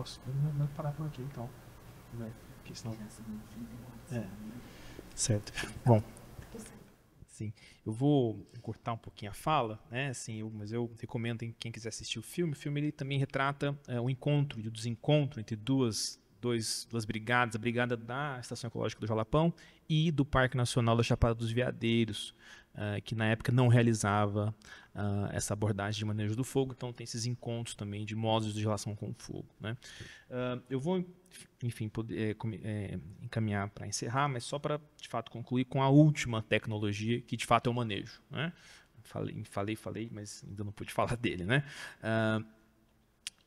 Posso parar por aqui, então. Porque senão... Certo. Bom, sim, eu vou cortar um pouquinho a fala, né? Assim, mas eu recomendo quem quiser assistir o filme. O filme ele também retrata o encontro e o desencontro entre duas brigadas, a brigada da Estação Ecológica do Jalapão e do Parque Nacional da Chapada dos Veadeiros, que na época não realizava essa abordagem de manejo do fogo, então tem esses encontros também de modos de relação com o fogo, né? Eu vou, enfim, poder encaminhar para encerrar, mas só para, de fato, concluir com a última tecnologia, que de fato é o manejo, né? Falei, mas ainda não pude falar dele, né?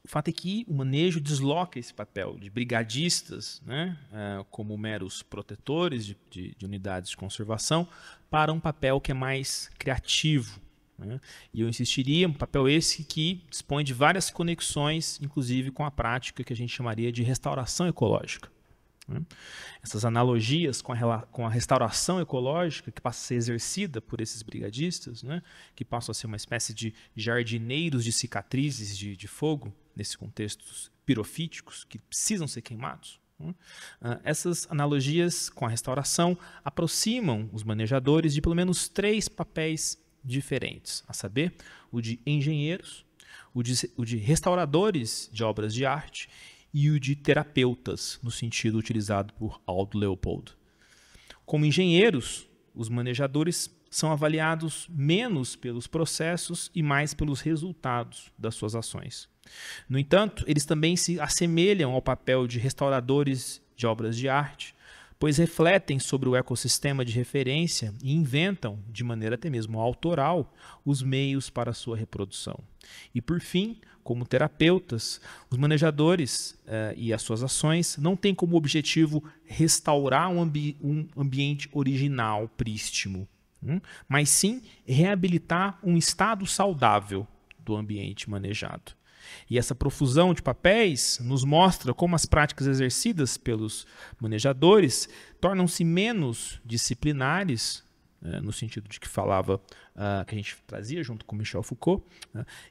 O fato é que o manejo desloca esse papel de brigadistas, né, como meros protetores de unidades de conservação, para um papel que é mais criativo, né? E eu insistiria, um papel esse que dispõe de várias conexões, inclusive com a prática que a gente chamaria de restauração ecológica, né? Essas analogias com a restauração ecológica que passa a ser exercida por esses brigadistas, né, que passam a ser uma espécie de jardineiros de cicatrizes de fogo, nesses contextos pirofíticos que precisam ser queimados, né? Essas analogias com a restauração aproximam os manejadores de pelo menos 3 papéis diferentes, a saber, o de engenheiros, o de restauradores de obras de arte e o de terapeutas, no sentido utilizado por Aldo Leopold. Como engenheiros, os manejadores são avaliados menos pelos processos e mais pelos resultados das suas ações. No entanto, eles também se assemelham ao papel de restauradores de obras de arte, pois refletem sobre o ecossistema de referência e inventam, de maneira até mesmo autoral, os meios para a sua reprodução. E, por fim, como terapeutas, os manejadores e as suas ações não têm como objetivo restaurar um ambiente original, prístimo, mas sim reabilitar um estado saudável do ambiente manejado. E essa profusão de papéis nos mostra como as práticas exercidas pelos manejadores tornam-se menos disciplinares, no sentido de que falava, que a gente trazia junto com Michel Foucault,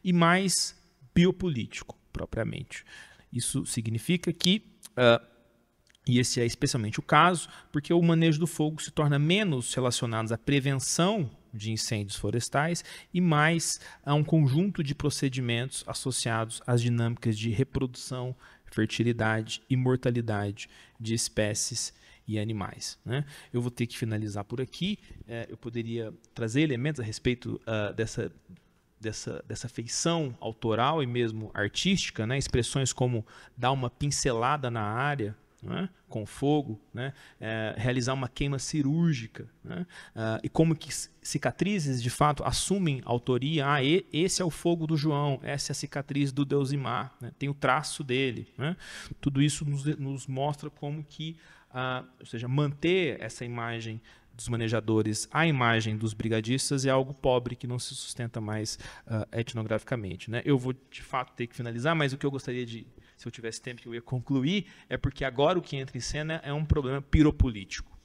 e mais biopolítico, propriamente. Isso significa que, e esse é especialmente o caso, porque o manejo do fogo se torna menos relacionado à prevenção de incêndios florestais e mais a um conjunto de procedimentos associados às dinâmicas de reprodução, fertilidade e mortalidade de espécies e animais, né? Eu vou ter que finalizar por aqui. Eu poderia trazer elementos a respeito dessa feição autoral e mesmo artística, né? Expressões como dar uma pincelada na área, né, com fogo, né, realizar uma queima cirúrgica, né, e como que cicatrizes de fato assumem autoria. Esse é o fogo do João, essa é a cicatriz do Deusimar, né, tem o traço dele, né. Tudo isso nos mostra como que, ou seja, manter essa imagem dos manejadores à imagem dos brigadistas é algo pobre que não se sustenta mais etnograficamente, né. Eu vou de fato ter que finalizar, mas o que eu gostaria de, se eu tivesse tempo que eu ia concluir, é porque agora o que entra em cena é um problema piropolítico,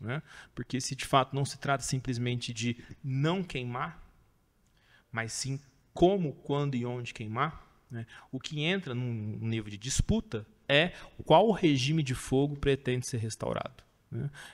né? Porque se de fato não se trata simplesmente de não queimar, mas sim como, quando e onde queimar, né? O que entra num nível de disputa é qual regime de fogo pretende ser restaurado.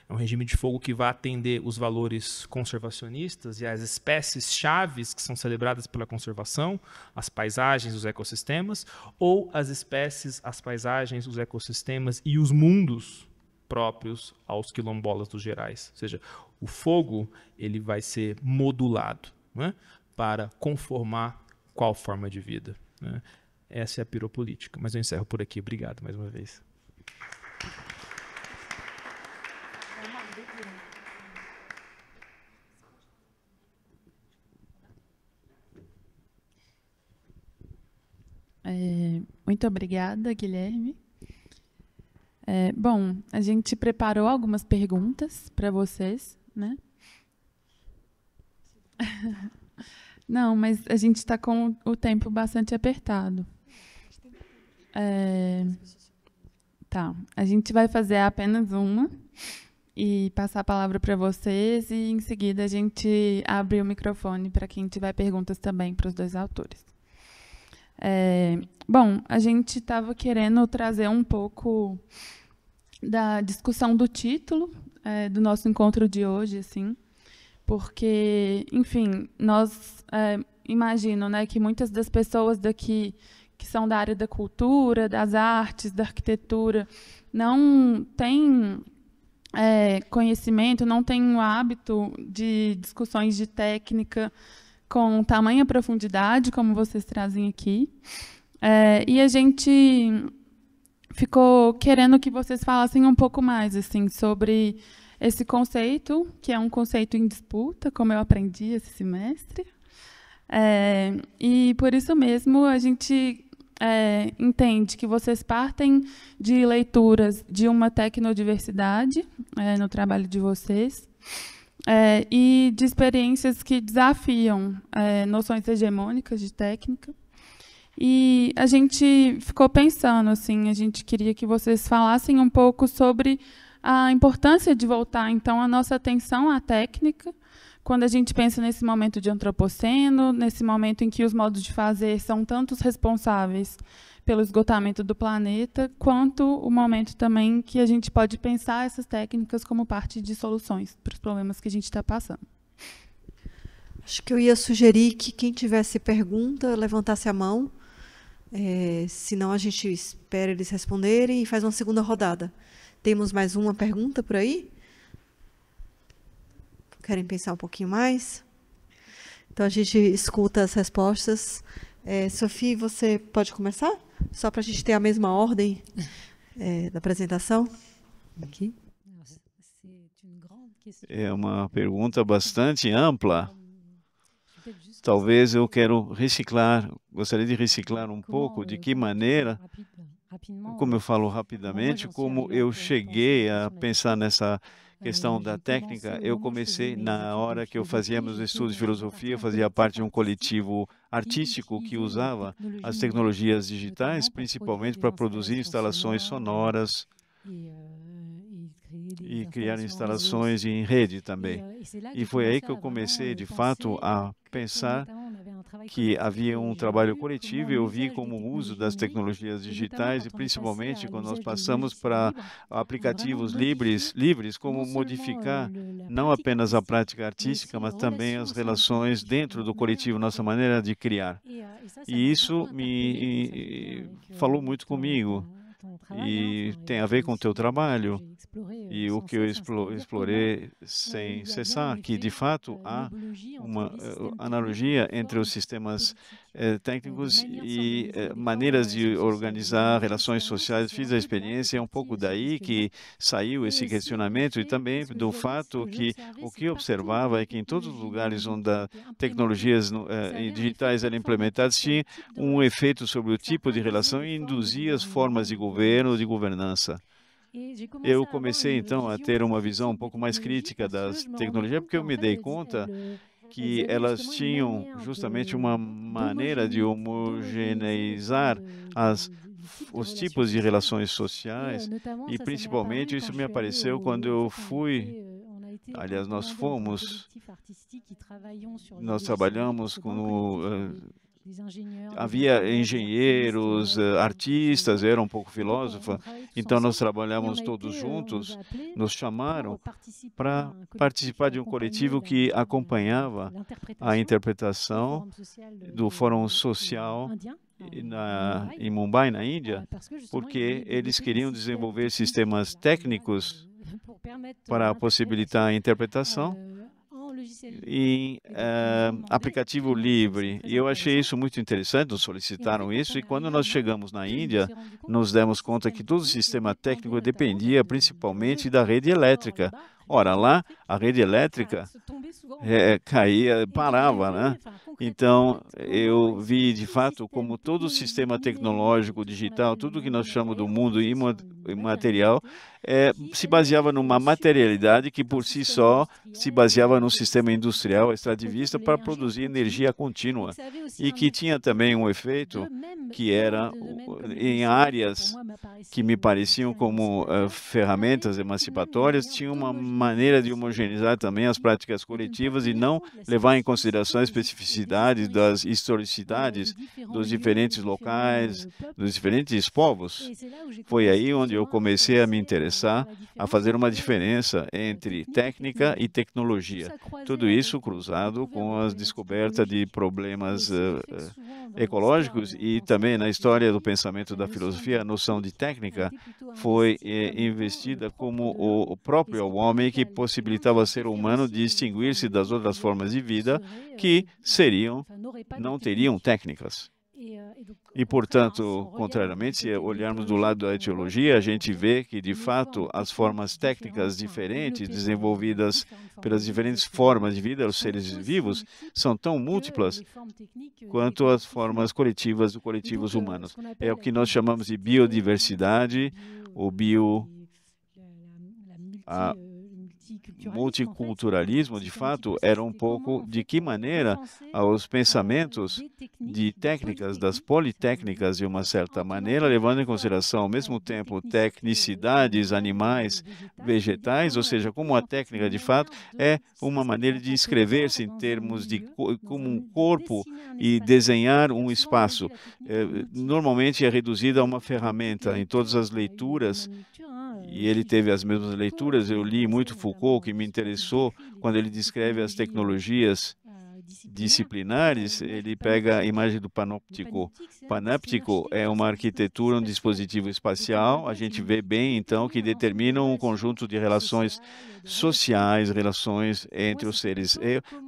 É um regime de fogo que vai atender os valores conservacionistas e as espécies chaves que são celebradas pela conservação, as paisagens, os ecossistemas, ou as espécies, as paisagens, os ecossistemas e os mundos próprios aos quilombolas dos Gerais. Ou seja, o fogo ele vai ser modulado, né, para conformar qual forma de vida, né? Essa é a piropolítica. Mas eu encerro por aqui. Obrigado mais uma vez. Muito obrigada, Guilherme. Bom, a gente preparou algumas perguntas para vocês, né? Não, mas a gente está com o tempo bastante apertado. Tá, a gente vai fazer apenas uma e passar a palavra para vocês e, em seguida, a gente abre o microfone para quem tiver perguntas também para os dois autores. Bom, a gente estava querendo trazer um pouco da discussão do título do nosso encontro de hoje, assim, porque, enfim, nós imagino, né, que muitas das pessoas daqui que são da área da cultura, das artes, da arquitetura, não têm conhecimento, não têm o hábito de discussões de técnica com tamanha profundidade, como vocês trazem aqui. E a gente ficou querendo que vocês falassem um pouco mais assim, sobre esse conceito, que é um conceito em disputa, como eu aprendi esse semestre. E, por isso mesmo, a gente entende que vocês partem de leituras de uma tecnodiversidade no trabalho de vocês, e de experiências que desafiam noções hegemônicas de técnica. E a gente ficou pensando, assim, a gente queria que vocês falassem um pouco sobre a importância de voltar, então, a nossa atenção à técnica, quando a gente pensa nesse momento de antropoceno, nesse momento em que os modos de fazer são tanto responsáveis pelo esgotamento do planeta, quanto o momento também que a gente pode pensar essas técnicas como parte de soluções para os problemas que a gente está passando. Acho que eu ia sugerir que quem tivesse pergunta, levantasse a mão, senão a gente espera eles responderem e faz uma segunda rodada. Temos mais uma pergunta por aí? Querem pensar um pouquinho mais? Então, a gente escuta as respostas. Sophie, você pode começar? Só para a gente ter a mesma ordem da apresentação. Aqui. É uma pergunta bastante ampla. Talvez eu gostaria de reciclar um pouco de que maneira, como eu falo rapidamente, como eu cheguei a pensar nessa questão da técnica. Eu comecei na hora que eu fazia meus estudos de filosofia, eu fazia parte de um coletivo artístico que usava as tecnologias digitais, principalmente para produzir instalações sonoras e criar instalações em rede também. E foi aí que eu comecei, de fato, a pensar que havia um trabalho coletivo e eu vi como o uso das tecnologias digitais, e principalmente quando nós passamos para aplicativos livres, como modificar não apenas a prática artística, mas também as relações dentro do coletivo, nossa maneira de criar. E isso me falou muito comigo. E tem a ver com o teu trabalho e o que eu explorei sem cessar, que de fato há uma analogia entre os sistemas técnicos e maneiras de organizar relações sociais. Fiz a experiência, é um pouco daí que saiu esse questionamento e também do fato que o que eu observava é que em todos os lugares onde tecnologias digitais eram implementadas, tinha um efeito sobre o tipo de relação e induzia as formas de governo, de governança. Eu comecei, então, a ter uma visão um pouco mais crítica das tecnologias, porque eu me dei conta que elas tinham justamente uma maneira de homogeneizar os tipos de relações sociais, e principalmente isso me apareceu quando eu fui, aliás, nós trabalhamos com havia engenheiros, artistas, era um pouco filósofa, então nós trabalhávamos todos juntos, nos chamaram para participar de um coletivo que acompanhava a interpretação do Fórum Social em Mumbai, na Índia, porque eles queriam desenvolver sistemas técnicos para possibilitar a interpretação em aplicativo livre. E eu achei isso muito interessante, nos solicitaram isso, e quando nós chegamos na Índia, nos demos conta que todo o sistema técnico dependia principalmente da rede elétrica. Ora, lá, a rede elétrica caía, parava, né? Então, eu vi, de fato, como todo o sistema tecnológico, digital, tudo que nós chamamos do mundo imaterial, se baseava numa materialidade que, por si só, se baseava num sistema industrial extrativista para produzir energia contínua. E que tinha também um efeito que era em áreas que me pareciam como ferramentas emancipatórias, tinha uma maneira de homogeneizar também as práticas coletivas e não levar em consideração a especificidade das historicidades dos diferentes locais, dos diferentes povos. Foi aí onde eu comecei a me interessar, a fazer uma diferença entre técnica e tecnologia. Tudo isso cruzado com a descoberta de problemas ecológicos, e também na história do pensamento da filosofia, a noção de técnica foi investida como o próprio homem que possibilitava ao ser humano distinguir-se das outras formas de vida que não teriam técnicas. E, portanto, contrariamente, se olharmos do lado da etiologia, a gente vê que, de fato, as formas técnicas diferentes desenvolvidas pelas diferentes formas de vida dos seres vivos são tão múltiplas quanto as formas coletivas dos coletivos humanos. É o que nós chamamos de biodiversidade, ou multiculturalismo, de fato, era um pouco de que maneira os pensamentos de técnicas, das politécnicas, de uma certa maneira, levando em consideração, ao mesmo tempo, tecnicidades, animais, vegetais, ou seja, como a técnica, de fato, é uma maneira de inscrever-se em termos de como um corpo e desenhar um espaço. Normalmente é reduzida a uma ferramenta em todas as leituras, e ele teve as mesmas leituras. Eu li muito Foucault, que me interessou quando ele descreve as tecnologias disciplinares, ele pega a imagem do panóptico. Panóptico é uma arquitetura, um dispositivo espacial. A gente vê bem, então, que determinam um conjunto de relações sociais, relações entre os seres.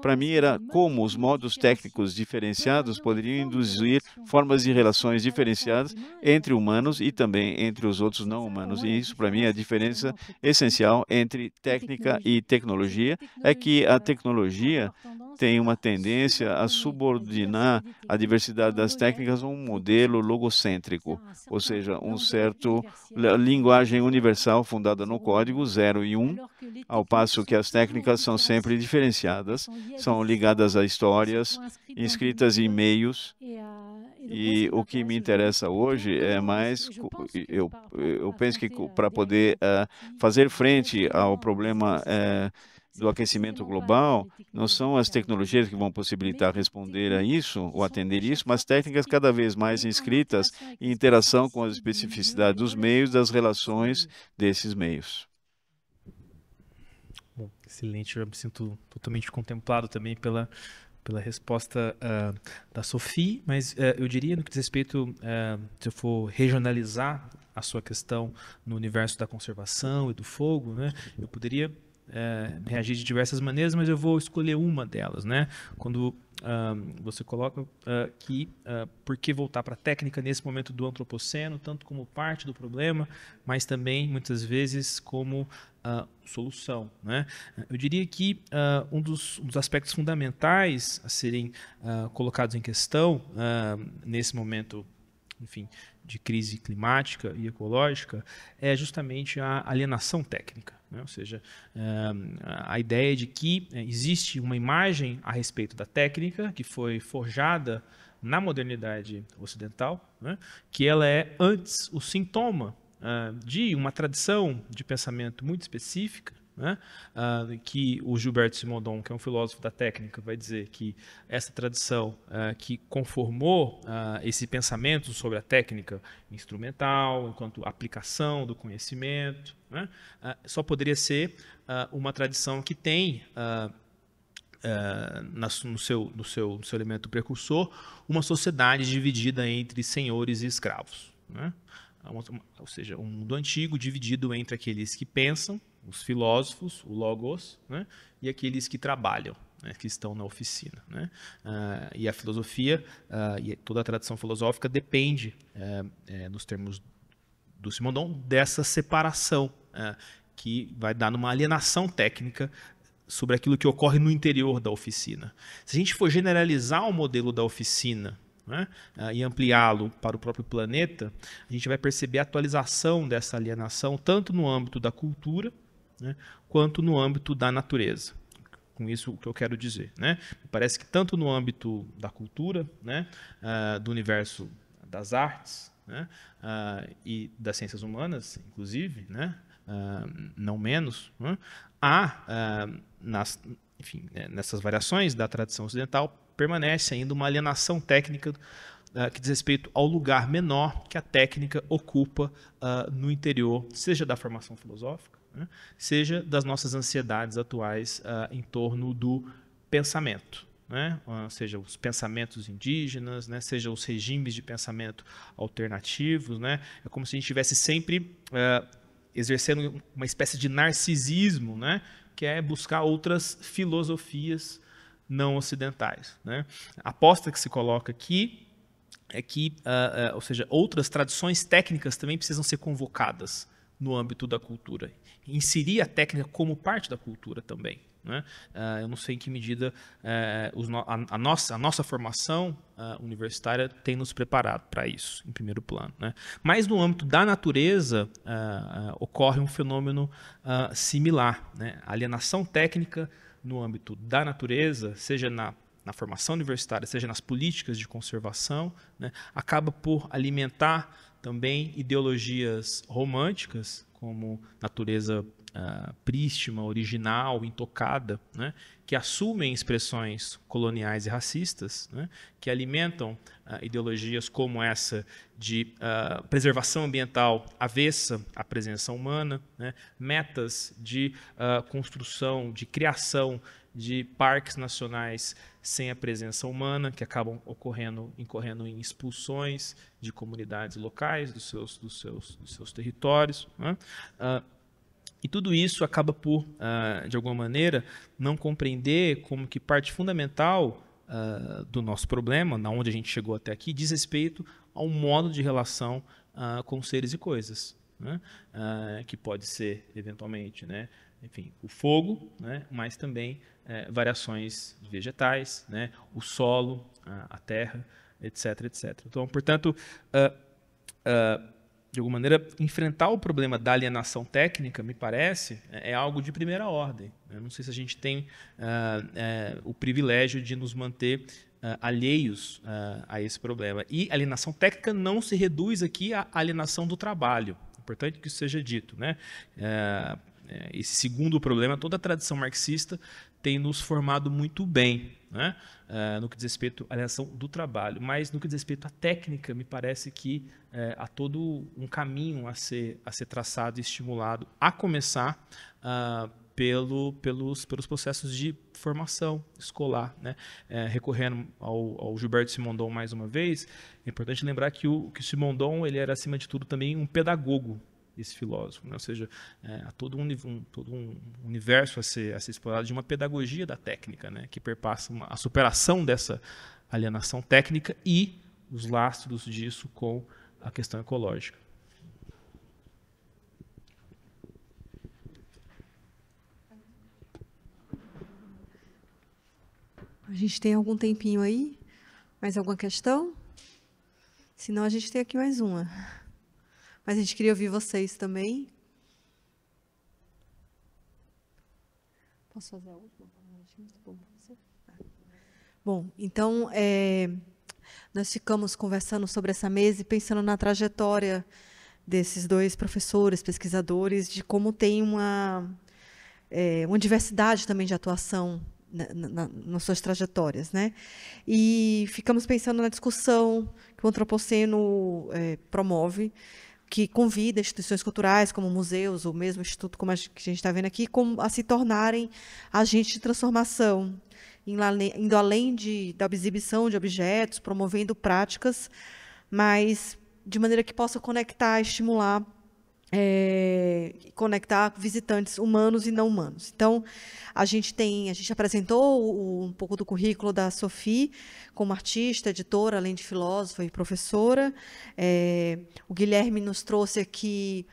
Para mim, era como os modos técnicos diferenciados poderiam induzir formas de relações diferenciadas entre humanos e também entre os outros não humanos. E isso, para mim, é a diferença essencial entre técnica e tecnologia, é que a tecnologia tem uma tendência a subordinar a diversidade das técnicas a um modelo logocêntrico, ou seja, um certo linguagem universal fundada no código 0 e 1, ao passo que as técnicas são sempre diferenciadas, são ligadas a histórias, inscritas em meios. E o que me interessa hoje é mais, eu penso que para poder fazer frente ao problema do aquecimento global, não são as tecnologias que vão possibilitar responder a isso ou atender isso, mas técnicas cada vez mais inscritas em interação com as especificidades dos meios, das relações desses meios. Bom, excelente, eu me sinto totalmente contemplado também pela resposta da Sophie, mas eu diria, no que diz respeito, se eu for regionalizar a sua questão no universo da conservação e do fogo, né, eu poderia reagir de diversas maneiras, mas eu vou escolher uma delas, né? Quando você coloca que por que voltar para a técnica nesse momento do antropoceno, tanto como parte do problema, mas também muitas vezes como solução, né? Eu diria que um dos aspectos fundamentais a serem colocados em questão nesse momento, enfim, de crise climática e ecológica é justamente a alienação técnica, né? Ou seja, a ideia de que existe uma imagem a respeito da técnica que foi forjada na modernidade ocidental, né? Que ela é antes o sintoma de uma tradição de pensamento muito específica, né? Que o Gilbert Simondon, que é um filósofo da técnica, vai dizer que essa tradição que conformou esse pensamento sobre a técnica instrumental, enquanto aplicação do conhecimento, né? Só poderia ser uma tradição que tem no seu elemento precursor uma sociedade dividida entre senhores e escravos, né? Ou seja, um mundo antigo dividido entre aqueles que pensam, os filósofos, o logos, né, e aqueles que trabalham, né, que estão na oficina, né? E a filosofia e toda a tradição filosófica depende, nos termos do Simondon, dessa separação que vai dar numa alienação técnica sobre aquilo que ocorre no interior da oficina. Se a gente for generalizar o modelo da oficina, né, e ampliá-lo para o próprio planeta, a gente vai perceber a atualização dessa alienação tanto no âmbito da cultura, né, quanto no âmbito da natureza. Com isso, o que eu quero dizer, né? Parece que tanto no âmbito da cultura, né, do universo das artes, né, e das ciências humanas, inclusive, né, não menos, né, há, nessas variações da tradição ocidental, permanece ainda uma alienação técnica que diz respeito ao lugar menor que a técnica ocupa no interior, seja da formação filosófica, né, seja das nossas ansiedades atuais em torno do pensamento, né, seja os pensamentos indígenas, né, seja os regimes de pensamento alternativos, né. É como se a gente estivesse sempre exercendo uma espécie de narcisismo, né, que é buscar outras filosofias não ocidentais, né? A aposta que se coloca aqui é que, ou seja, outras tradições técnicas também precisam ser convocadas no âmbito da cultura. Inserir a técnica como parte da cultura também, né? Eu não sei em que medida a nossa formação universitária tem nos preparado para isso, em primeiro plano, né? Mas no âmbito da natureza ocorre um fenômeno similar, né? A alienação técnica no âmbito da natureza, seja na formação universitária, seja nas políticas de conservação, né, acaba por alimentar também ideologias românticas, como natureza prístima, original, intocada, né, que assumem expressões coloniais e racistas, né, que alimentam ideologias como essa de preservação ambiental avessa à presença humana, né, metas de construção, de criação de parques nacionais sem a presença humana, que acabam incorrendo em expulsões de comunidades locais dos seus territórios, né? E tudo isso acaba por, de alguma maneira, não compreender como que parte fundamental do nosso problema, na onde a gente chegou até aqui, diz respeito ao modo de relação com seres e coisas, né? Que pode ser, eventualmente, né, enfim, o fogo, né, mas também variações vegetais, né, o solo, a terra, etc, etc. Então, portanto, de alguma maneira, enfrentar o problema da alienação técnica, me parece, é algo de primeira ordem. Eu não sei se a gente tem o privilégio de nos manter alheios a esse problema. E a alienação técnica não se reduz aqui à alienação do trabalho. É importante que isso seja dito, né? Esse segundo problema, toda a tradição marxista tem nos formado muito bem, né? No que diz respeito à alienação do trabalho. Mas no que diz respeito à técnica, me parece que há todo um caminho a ser traçado e estimulado, a começar pelos processos de formação escolar, né? Recorrendo ao Gilberto Simondon mais uma vez, é importante lembrar que o Simondon ele era, acima de tudo, também um pedagogo, esse filósofo, né? Ou seja, há todo um universo a ser explorado de uma pedagogia da técnica, né? Que perpassa a superação dessa alienação técnica e os lastros disso com a questão ecológica. A gente tem algum tempinho aí? Mais alguma questão? Senão a gente tem aqui mais uma. Mas a gente queria ouvir vocês também. Posso fazer a última? Bom, então, nós ficamos conversando sobre essa mesa e pensando na trajetória desses dois professores, pesquisadores, de como tem uma diversidade também de atuação nas suas trajetórias, né? E ficamos pensando na discussão que o Antropoceno promove, que convida instituições culturais, como museus, ou mesmo instituto, como a gente está vendo aqui, a se tornarem agentes de transformação, indo além da exibição de objetos, promovendo práticas, mas de maneira que possa conectar, estimular, conectar visitantes humanos e não humanos. Então, a gente apresentou um pouco do currículo da Sophie, como artista, editora, além de filósofa e professora. O Guilherme nos trouxe aqui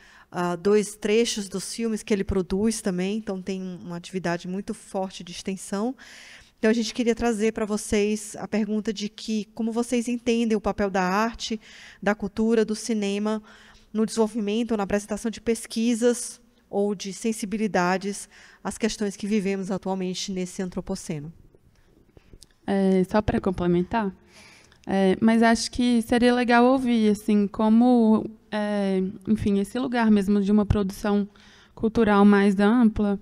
2 trechos dos filmes que ele produz também, então tem uma atividade muito forte de extensão. Então, a gente queria trazer para vocês a pergunta de como vocês entendem o papel da arte, da cultura, do cinema, no desenvolvimento, na apresentação de pesquisas ou de sensibilidades às questões que vivemos atualmente nesse antropoceno. Só para complementar, mas acho que seria legal ouvir, assim, como, enfim, esse lugar mesmo de uma produção cultural mais ampla,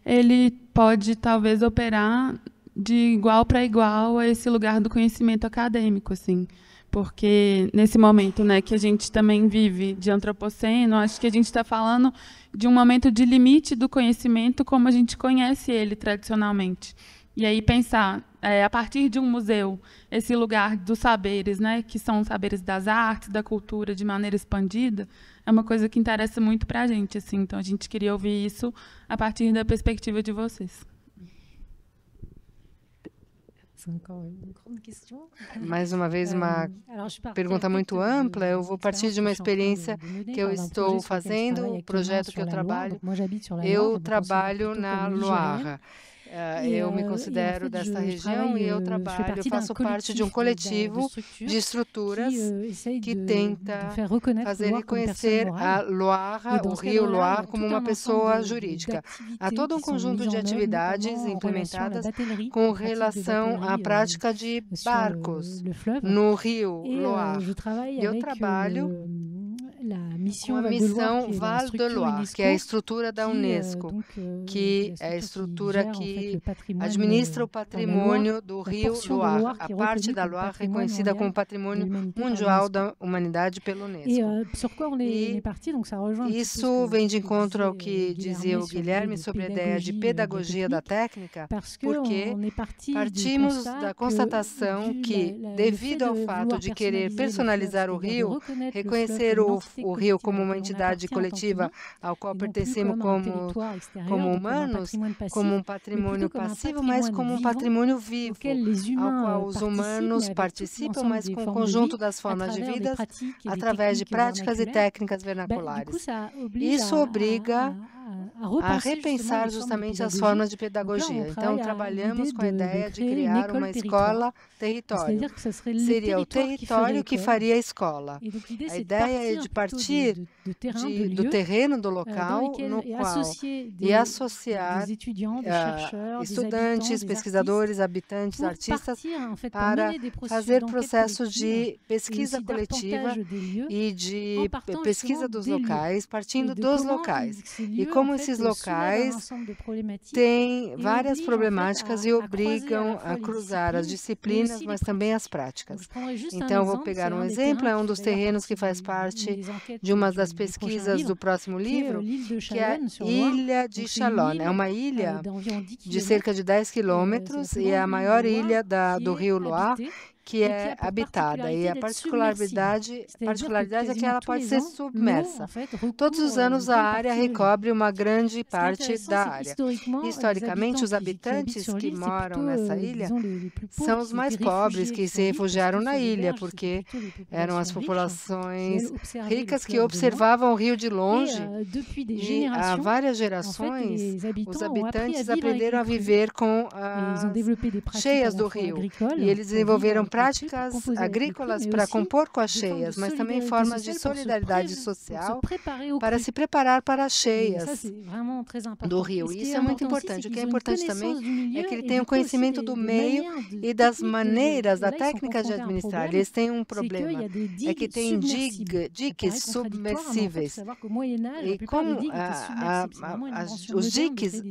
ele pode talvez operar de igual para igual a esse lugar do conhecimento acadêmico, assim. Porque nesse momento, né, que a gente também vive de antropoceno, acho que a gente está falando de um momento de limite do conhecimento como a gente conhece ele tradicionalmente. E aí pensar, a partir de um museu, esse lugar dos saberes, né, que são os saberes das artes, da cultura, de maneira expandida, é uma coisa que interessa muito para a gente, assim. Então, a gente queria ouvir isso a partir da perspectiva de vocês. Mais uma vez, uma pergunta muito ampla. Eu vou partir de uma experiência que eu estou fazendo, o projeto que eu trabalho. Eu trabalho na Loire. Eu me considero dessa região e eu faço parte de um coletivo de estruturas que tenta fazer reconhecer a Loire, o rio Loire, como uma pessoa jurídica. Há todo um conjunto de atividades implementadas com relação à prática de barcos no rio Loire. E eu trabalho com a missão Val de Loire, que é a estrutura da Unesco, que é a estrutura que administra o patrimônio do rio Loire, a parte da Loire reconhecida como Patrimônio Mundial da Humanidade pela Unesco. E isso vem de encontro ao que dizia o Guilherme sobre a ideia de pedagogia da técnica, porque partimos da constatação que, devido ao fato de querer personalizar o rio, reconhecer o rio como uma entidade coletiva ao qual pertencemos como humanos, como um patrimônio passivo, mas como um patrimônio vivo, ao qual os humanos participam, mas com o conjunto das formas de vida, através de práticas e técnicas vernaculares. Isso obriga a repensar justamente as formas de pedagogia. Então, trabalhamos com a ideia de criar uma escola-território. Seria o território que faria a escola. A ideia é de partir do terreno do local no qual e associar estudantes, pesquisadores, habitantes, artistas para fazer processos de pesquisa coletiva e de pesquisa dos locais, partindo dos locais. E como esses locais têm várias problemáticas e obrigam a cruzar as disciplinas, mas também as práticas. Então, vou pegar um exemplo, é um dos terrenos que faz parte de uma das pesquisas do próximo livro, que é a Ilha de Chalon. É uma ilha de cerca de 10 quilômetros e é a maior ilha do rio Loire, que é habitada, e a particularidade é que ela pode ser submersa. Todos os anos, a área recobre uma grande parte da área. Historicamente, os habitantes que moram nessa ilha são os mais pobres que se refugiaram na ilha, porque eram as populações ricas que observavam o rio de longe, e há várias gerações, os habitantes aprenderam a viver com as cheias do rio, e eles desenvolveram práticas agrícolas para compor com as cheias, mas também formas de solidariedade social para se preparar para as cheias do rio. Isso é muito importante. O que é importante também é que ele tem um conhecimento do meio e das maneiras, da técnica de administrar. Eles têm um problema, é que tem diques submersíveis. E como os diques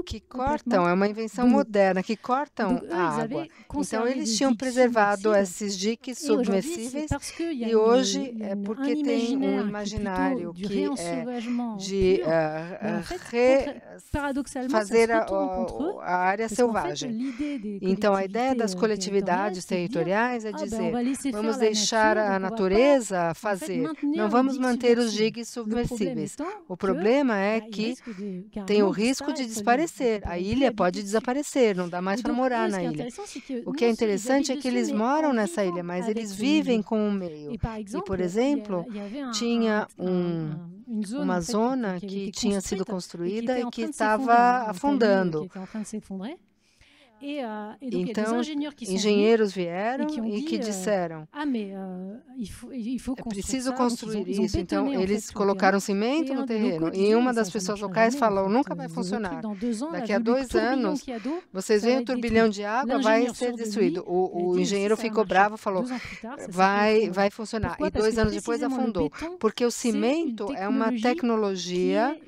que cortam, é uma invenção moderna, que cortam a água. Então, eles tinham preservado esses diques submersíveis e hoje é porque tem um imaginário que é de fazer a área selvagem. Então, a ideia das coletividades territoriais é dizer, vamos deixar a natureza fazer, não vamos manter os diques submersíveis. O problema é que tem o risco de desaparecer. A ilha pode desaparecer, não dá mais para morar na ilha. O que é interessante é que eles moram nessa ilha, mas eles vivem com o meio. E, por exemplo, tinha uma zona que tinha sido construída e que estava afundando. Então, engenheiros vieram e que disseram, é preciso construir isso. Então, eles colocaram cimento no terreno. E uma das pessoas locais falou, nunca vai funcionar. Daqui a 2 anos, vocês veem o turbilhão de água, vai ser destruído. O engenheiro ficou bravo, falou, vai funcionar. E 2 anos depois afundou. Porque o cimento é uma tecnologia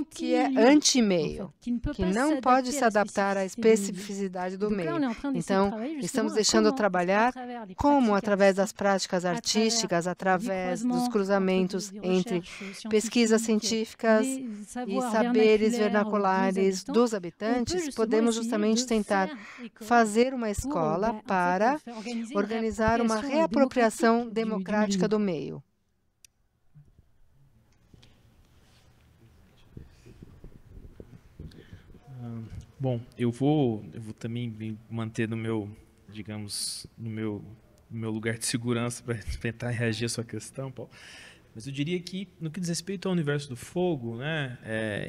que é anti-meio, que não pode se adaptar à especificidade do meio. Então, estamos deixando trabalhar como, através das práticas artísticas, através dos cruzamentos entre pesquisas científicas e saberes vernaculares dos habitantes, podemos justamente tentar fazer uma escola para organizar uma reapropriação democrática do meio. Bom, eu vou também me manter no meu, digamos, no meu lugar de segurança para tentar reagir à sua questão, Paulo. Mas eu diria que, no que diz respeito ao universo do fogo, né,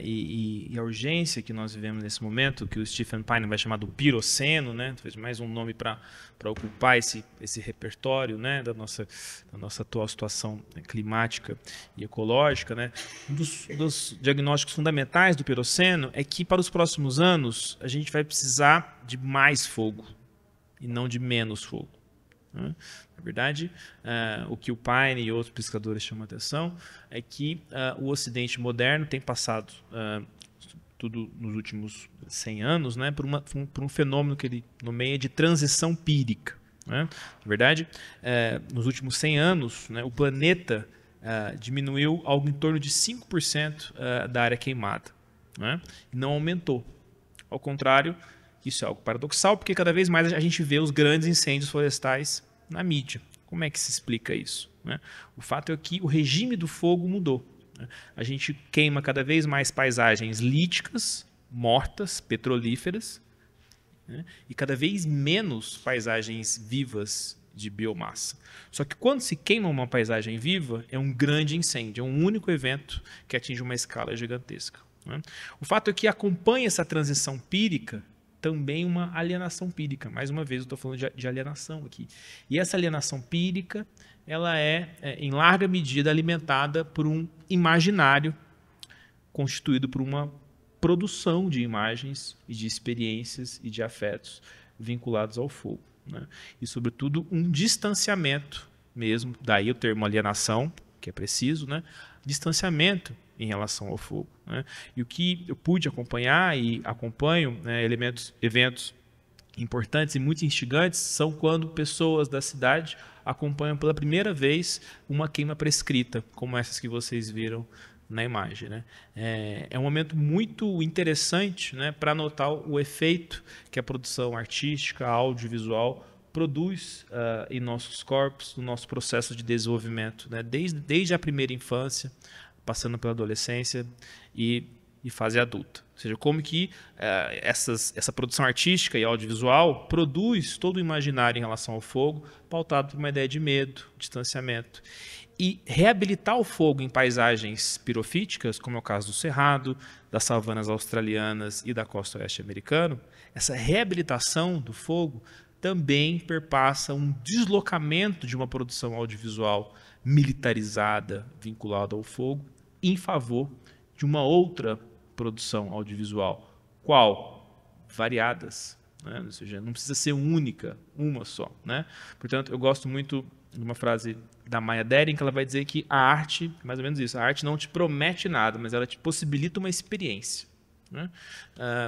e a urgência que nós vivemos nesse momento, que o Stephen Pine vai chamar do piroceno, né, fez mais um nome para ocupar esse repertório, né, da nossa atual situação climática e ecológica, né, um dos diagnósticos fundamentais do piroceno é que, para os próximos anos, a gente vai precisar de mais fogo e não de menos fogo. Né? Na verdade, o que o Paine e outros pesquisadores chamam a atenção é que o Ocidente moderno tem passado, tudo nos últimos 100 anos, né, por um fenômeno que ele nomeia de transição pírica. Né? Na verdade, nos últimos 100 anos, né, o planeta diminuiu algo em torno de 5% da área queimada, né? E não aumentou. Ao contrário, isso é algo paradoxal, porque cada vez mais a gente vê os grandes incêndios florestais na mídia. Como é que se explica isso? Né? O fato é que o regime do fogo mudou. Né? A gente queima cada vez mais paisagens líticas, mortas, petrolíferas, né? E cada vez menos paisagens vivas de biomassa. Só que quando se queima uma paisagem viva, é um grande incêndio, é um único evento que atinge uma escala gigantesca. Né? O fato é que acompanha essa transição pírica também uma alienação pírica. Mais uma vez, eu estou falando de alienação aqui. E essa alienação pírica, ela em larga medida, alimentada por um imaginário constituído por uma produção de imagens e de experiências e de afetos vinculados ao fogo. Né? E, sobretudo, um distanciamento mesmo, daí o termo alienação, que é preciso, né? Distanciamento em relação ao fogo. Né? E o que eu pude acompanhar e acompanho, né, eventos importantes e muito instigantes são quando pessoas da cidade acompanham pela primeira vez uma queima prescrita, como essas que vocês viram na imagem. Né? É um momento muito interessante, né, para notar o efeito que a produção artística, audiovisual, produz em nossos corpos, no nosso processo de desenvolvimento, né? Desde a primeira infância, passando pela adolescência e fase adulta. Ou seja, como que essa produção artística e audiovisual produz todo o imaginário em relação ao fogo, pautado por uma ideia de medo, distanciamento. E reabilitar o fogo em paisagens pirofíticas, como é o caso do Cerrado, das savanas australianas e da costa oeste americana, essa reabilitação do fogo também perpassa um deslocamento de uma produção audiovisual militarizada, vinculada ao fogo, em favor de uma outra produção audiovisual. Qual? Variadas. Né? Ou seja, não precisa ser única, uma só. Né? Portanto, eu gosto muito de uma frase da Maya Deren, que ela vai dizer que a arte, mais ou menos isso, a arte não te promete nada, mas ela te possibilita uma experiência. Né?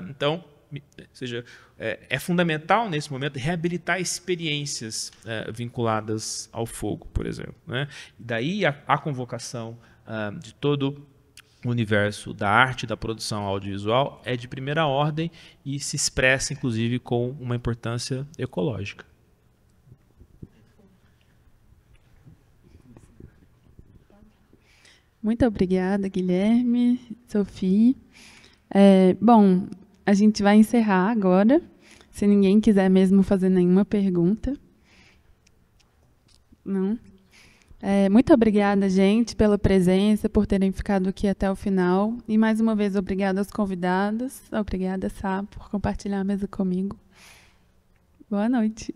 Então, ou seja, é fundamental nesse momento reabilitar experiências vinculadas ao fogo, por exemplo. Né? E daí a convocação de todo o universo da arte e da produção audiovisual é de primeira ordem e se expressa, inclusive, com uma importância ecológica. Muito obrigada, Guilherme, Sophie. Bom, a gente vai encerrar agora, se ninguém quiser mesmo fazer nenhuma pergunta. Não? Muito obrigada, gente, pela presença, por terem ficado aqui até o final. E, mais uma vez, obrigada aos convidados. Obrigada, Sá, por compartilhar a mesa comigo. Boa noite.